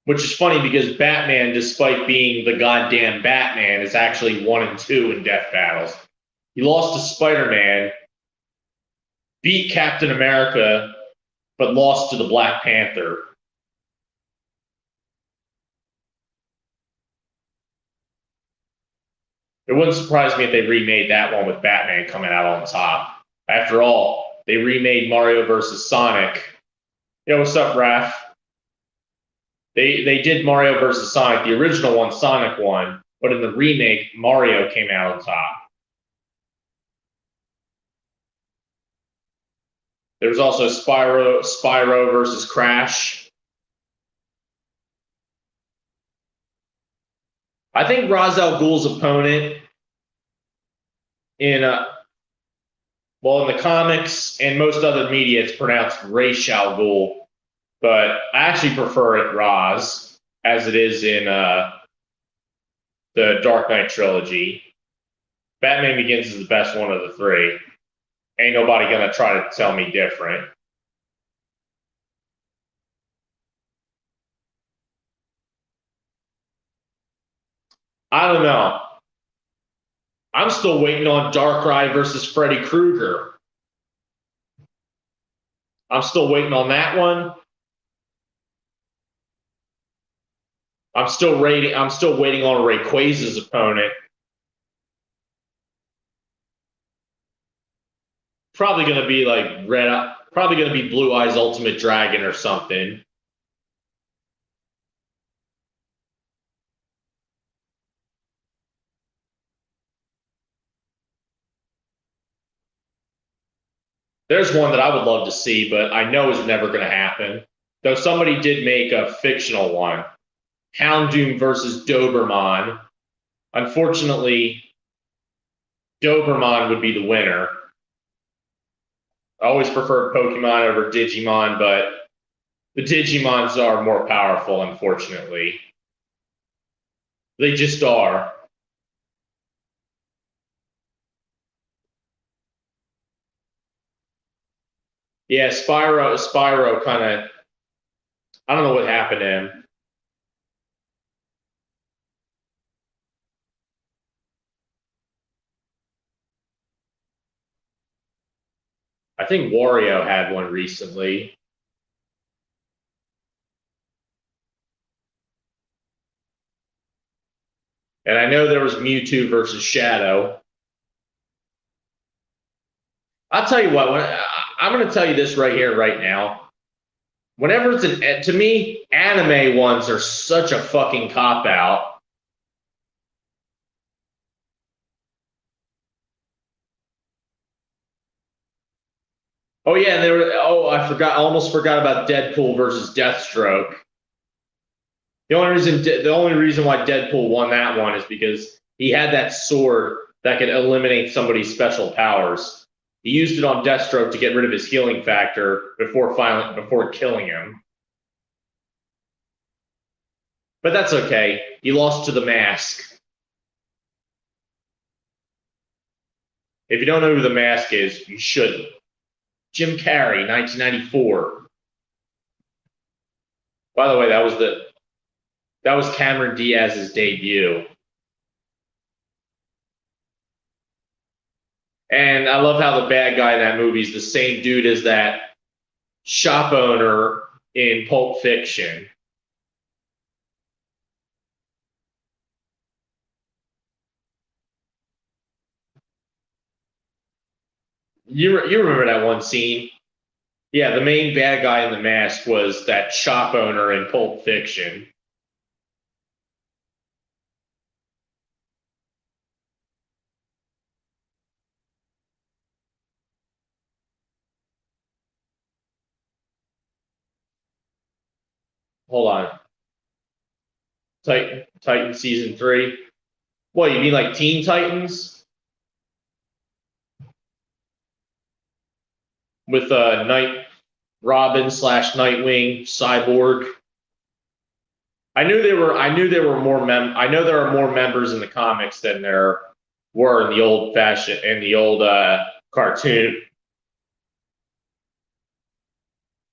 [SPEAKER 1] Which is funny because Batman, despite being the goddamn Batman, is actually 1 and 2 in death battles. He lost to Spider-Man, beat Captain America, but lost to the Black Panther. It wouldn't surprise me if they remade that one with Batman coming out on top. After all, they remade Mario versus Sonic. Yo, what's up, Raph? They did Mario versus Sonic. The original one, Sonic won, but in the remake, Mario came out on top. There was also Spyro versus Crash. I think Ra's al Ghul's opponent in in the comics and most other media, it's pronounced Ra's al Ghul, but I actually prefer it Ra's, as it is in the Dark Knight trilogy. Batman Begins is the best one of the three. Ain't nobody gonna try to tell me different. I don't know. I'm still waiting on Darkrai versus Freddy Krueger. I'm still waiting on that one. I'm still waiting on Rayquaza's opponent. Probably gonna be like probably gonna be Blue Eyes Ultimate Dragon or something. There's one that I would love to see, but I know is never going to happen. Though somebody did make a fictional one. Houndoom versus Doberman. Unfortunately, Doberman would be the winner. I always preferred Pokemon over Digimon, but the Digimons are more powerful, unfortunately. They just are. Yeah, Spyro kind of, I don't know what happened to him. I think Wario had one recently. And I know there was Mewtwo versus Shadow. I'll tell you what, I'm going to tell you this right here, right now. Whenever to me, anime ones are such a fucking cop out. Oh yeah, and I almost forgot about Deadpool versus Deathstroke. The only reason why Deadpool won that one is because he had that sword that could eliminate somebody's special powers. He used it on Deathstroke to get rid of his healing factor before killing him. But that's okay. He lost to the Mask. If you don't know who the Mask is, you shouldn't. Jim Carrey, 1994. By the way, that was Cameron Diaz's debut. And I love how the bad guy in that movie is the same dude as that shop owner in Pulp Fiction. You remember that one scene? Yeah, the main bad guy in The Mask was that shop owner in Pulp Fiction. Hold on. Titan season 3. What, you mean like Teen Titans? With Night Robin / Nightwing, Cyborg. I knew there were more I know there are more members in the comics than there were in the old cartoon.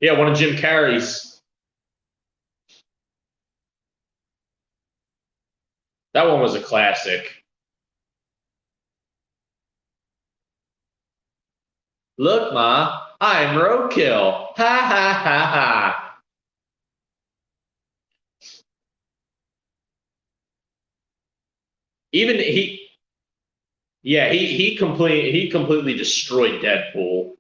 [SPEAKER 1] Yeah, one of Jim Carrey's. That one was a classic. Look, Ma, I'm roadkill. Ha ha ha ha. Even Yeah, he completely destroyed Deadpool.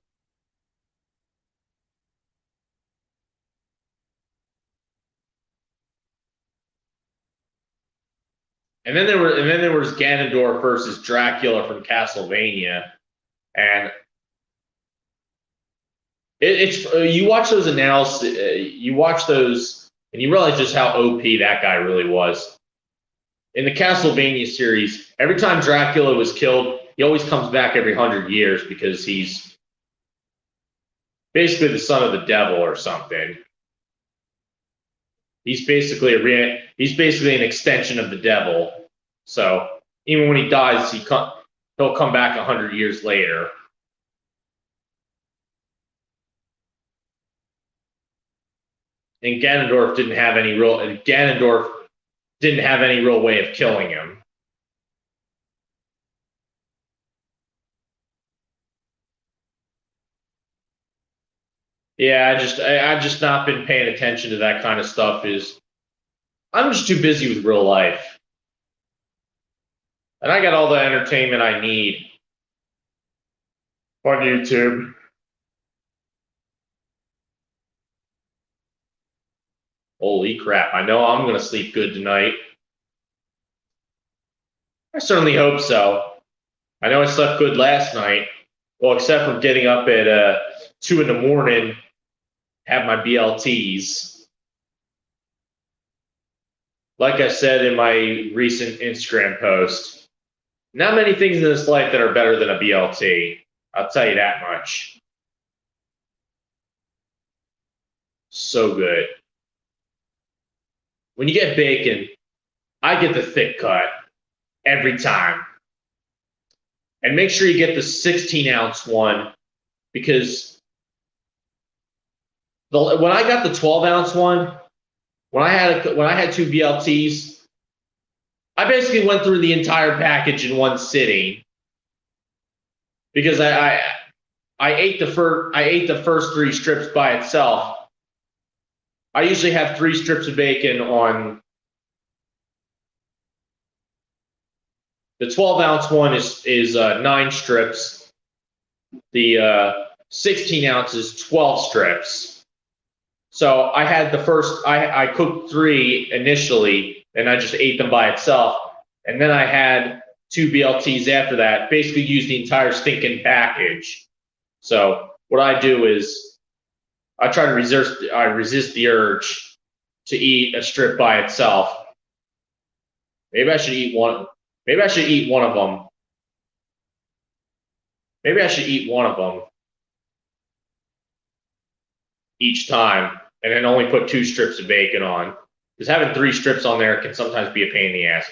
[SPEAKER 1] And then there was Ganondorf versus Dracula from Castlevania, and it's you watch those analysis, you watch those, and you realize just how OP that guy really was. In the Castlevania series, every time Dracula was killed, he always comes back every 100 years because he's basically the son of the devil or something. He's basically an extension of the devil. So even when he dies, he'll come back 100 years later. And Ganondorf didn't have any real way of killing him. Yeah, I've just not been paying attention to that kind of stuff. I'm just too busy with real life. And I got all the entertainment I need on YouTube. Holy crap, I know I'm going to sleep good tonight. I certainly hope so. I know I slept good last night. Well, except for getting up at 2 in the morning, have my BLTs. Like I said in my recent Instagram post, not many things in this life that are better than a BLT. I'll tell you that much. So good. When you get bacon, I get the thick cut every time. And make sure you get the 16-ounce one, because when I got the 12-ounce one, when I had 2 BLTs, I basically went through the entire package in one sitting, because I ate the first 3 strips by itself. I usually have 3 strips of bacon on. The 12-ounce one is 9 strips. The 16 ounces, 12 strips. So I had I cooked 3 initially, and I just ate them by itself. And then I had 2 BLTs after that, basically used the entire stinking package. So what I do is I try to resist the urge to eat a strip by itself. Maybe I should eat one. Maybe I should eat one of them. Maybe I should eat one of them each time, and then only put 2 strips of bacon on. Because having 3 strips on there can sometimes be a pain in the ass.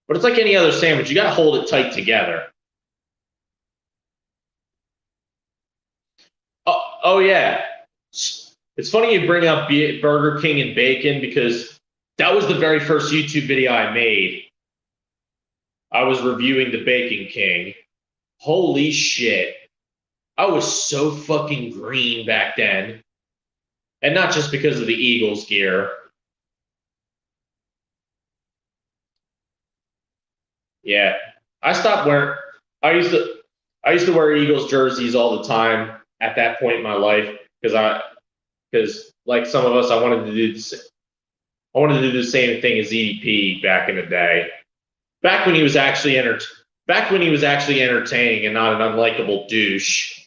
[SPEAKER 1] But it's like any other sandwich. You got to hold it tight together. Oh yeah. It's funny you bring up Burger King and bacon, because that was the very first YouTube video I made. I was reviewing the Bacon King. Holy shit. I was so fucking green back then. And not just because of the Eagles gear. Yeah. I used to wear Eagles jerseys all the time at that point in my life, because like some of us, I wanted to do the same thing as EDP back in the day. Back when he was actually entertaining and not an unlikable douche,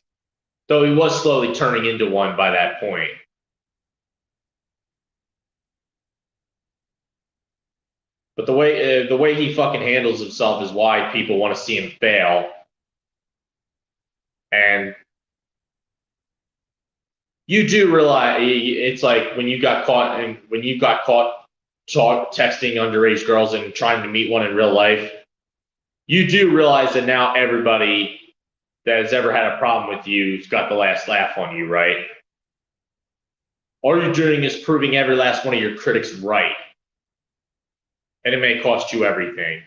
[SPEAKER 1] though he was slowly turning into one by that point. But the way he fucking handles himself is why people want to see him fail. And you do realize, it's like when you got caught texting underage girls and trying to meet one in real life, you do realize that now everybody that has ever had a problem with you's got the last laugh on you, right? All you're doing is proving every last one of your critics right. And it may cost you everything.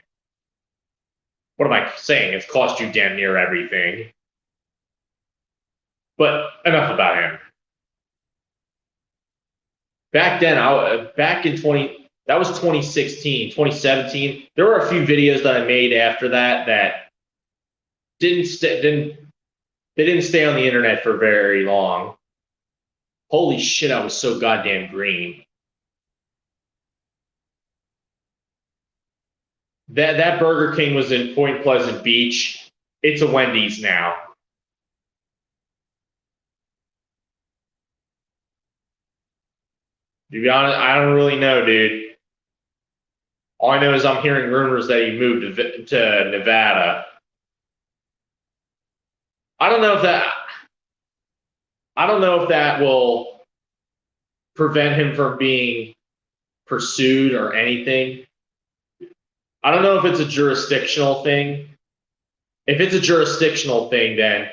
[SPEAKER 1] What am I saying? It's cost you damn near everything. But enough about him. Back then, that was 2016, 2017. There were a few videos that I made after that They didn't stay on the internet for very long. Holy shit, I was so goddamn green. That Burger King was in Point Pleasant Beach. It's a Wendy's now. To be honest, I don't really know, dude. All I know is I'm hearing rumors that he moved to Nevada. I don't know if that will prevent him from being pursued or anything. I don't know if it's a jurisdictional thing. If it's a jurisdictional thing, then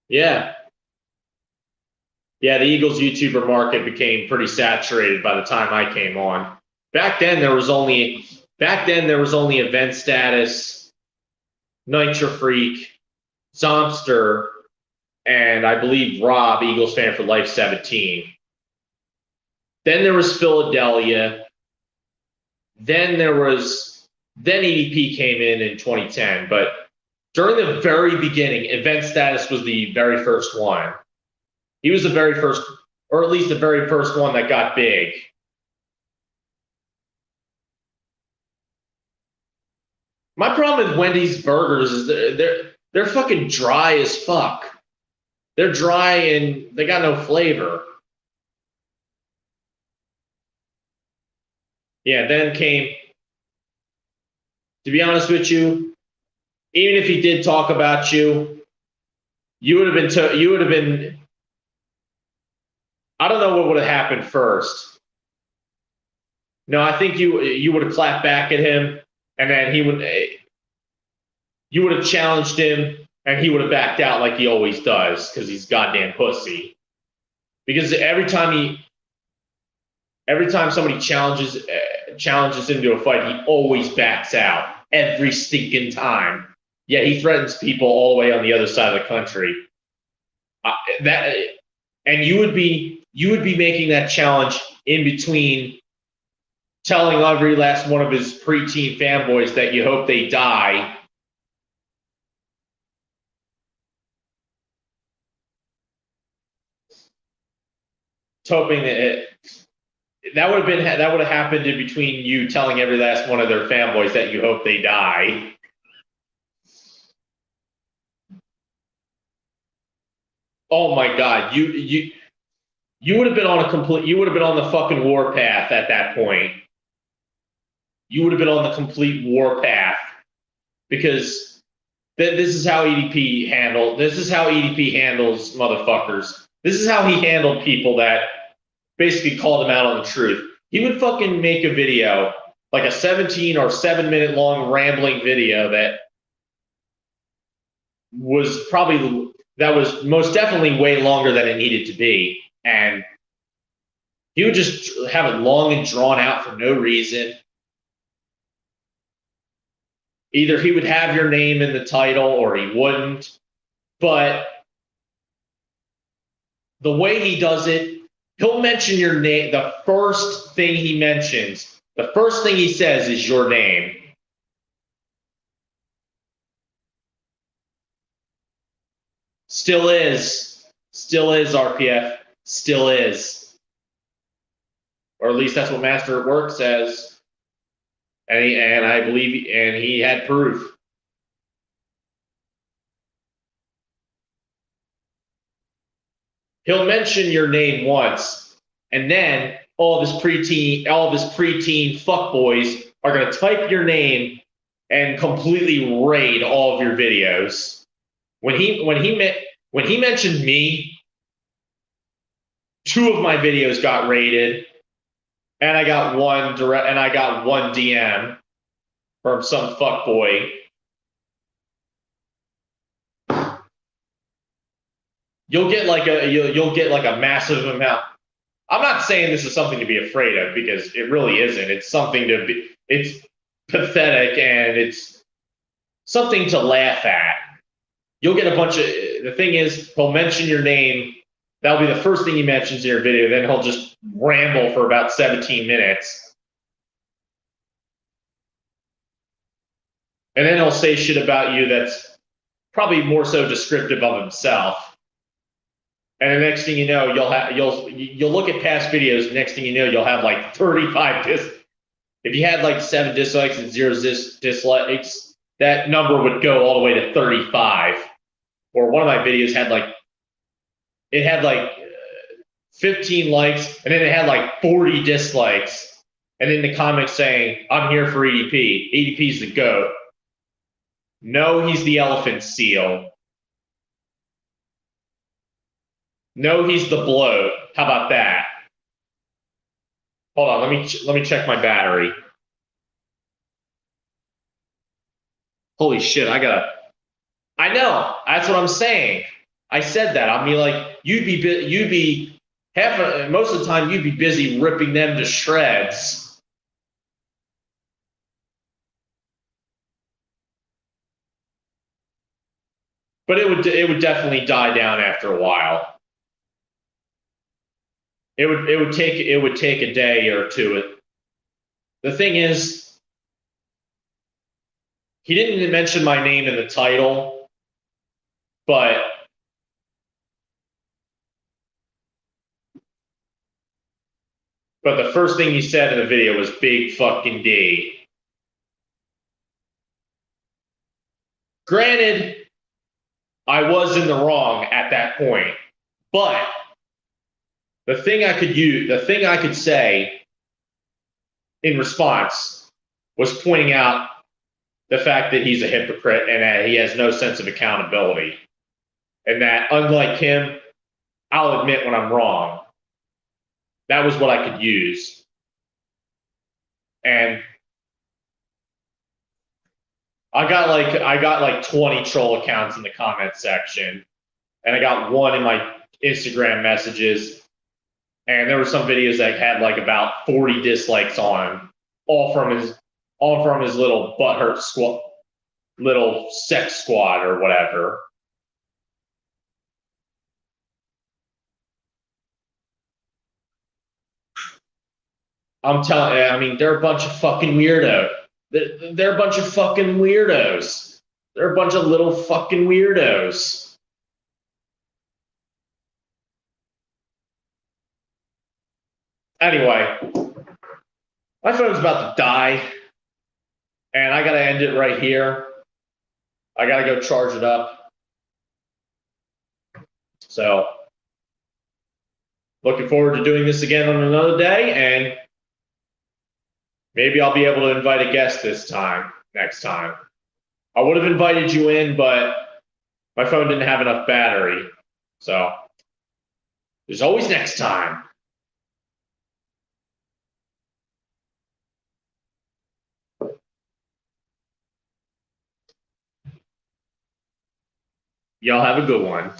[SPEAKER 1] yeah. Yeah, the Eagles YouTuber market became pretty saturated by the time I came on. Back then there was only Event Status, Nitro Freak, Zompster, and I believe Rob, Eagles Fan for Life 17. Then there was Philadelphia. Then EDP came in 2010, but during the very beginning, Event Status was the very first one. He was the very first, or at least the very first one that got big. My problem with Wendy's burgers is they're fucking dry as fuck. They're dry and they got no flavor. Yeah, then came, to be honest with you, even if he did talk about you, you would have been, I don't know what would have happened first. No, I think you would have clapped back at him, and then you would have challenged him, and he would have backed out like he always does because he's goddamn pussy. Because every time somebody challenges him to a fight, he always backs out every stinking time. Yeah, he threatens people all the way on the other side of the country. And you would be making that challenge in between telling every last one of his preteen fanboys that you hope they die. Hoping that would have happened in between you telling every last one of their fanboys that you hope they die. Oh my God, you would have been on the fucking warpath at that point. You would have been on the complete warpath because this is how EDP handles motherfuckers. This is how he handled people that basically called him out on the truth. He would fucking make a video, like a 17 or 7-minute long rambling video that was most definitely way longer than it needed to be. And he would just have it long and drawn out for no reason. Either he would have your name in the title or he wouldn't. But the way he does it, he'll mention your name. The first thing he mentions, the first thing he says is your name. Still is RPF. Still is. Or at least that's what Master at Work says. And I believe he had proof. He'll mention your name once, and then all of his preteen fuckboys are going to type your name and completely raid all of your videos. When he mentioned me, 2 of my videos got raided, and I got one DM from some fuckboy. You'll get like a massive amount. I'm not saying this is something to be afraid of because it really isn't. It's something to be. It's pathetic and it's something to laugh at. You'll get a bunch of. The thing is, he'll mention your name. That'll be the first thing he mentions in your video. Then he'll just ramble for about 17 minutes. And then he'll say shit about you that's probably more so descriptive of himself. And the next thing you know, you'll look at past videos. Next thing you know, you'll have like 35 dislikes. If you had like 7 dislikes and 0 dislikes, that number would go all the way to 35. Or one of my videos had like 15 likes, and then it had like 40 dislikes, and in the comments saying, "I'm here for EDP. EDP's the GOAT." No, he's the elephant seal. No, he's the bloat. How about that? Hold on, let me check my battery. Holy shit, I know, that's what I'm saying. I said that. I mean, like, most of the time you'd be busy ripping them to shreds. But it would definitely die down after a while. It would take a day or two. The thing is, he didn't mention my name in the title, but the first thing he said in the video was "Big fucking D." Granted, I was in the wrong at that point, but the thing I could say in response was pointing out the fact that he's a hypocrite and that he has no sense of accountability. And that, unlike him, I'll admit when I'm wrong. That was what I could use. And I got like 20 troll accounts in the comment section. And I got one in my Instagram messages. And there were some videos that had like about 40 dislikes on him, all from his little butthurt squad, little sex squad or whatever. I'm telling you, I mean, they're a bunch of fucking weirdos. They're a bunch of fucking weirdos. They're a bunch of little fucking weirdos. Anyway, my phone's about to die, and I gotta end it right here. I gotta go charge it up. So, looking forward to doing this again on another day, and maybe I'll be able to invite a guest next time. I would have invited you in, but my phone didn't have enough battery. So, there's always next time. Y'all have a good one.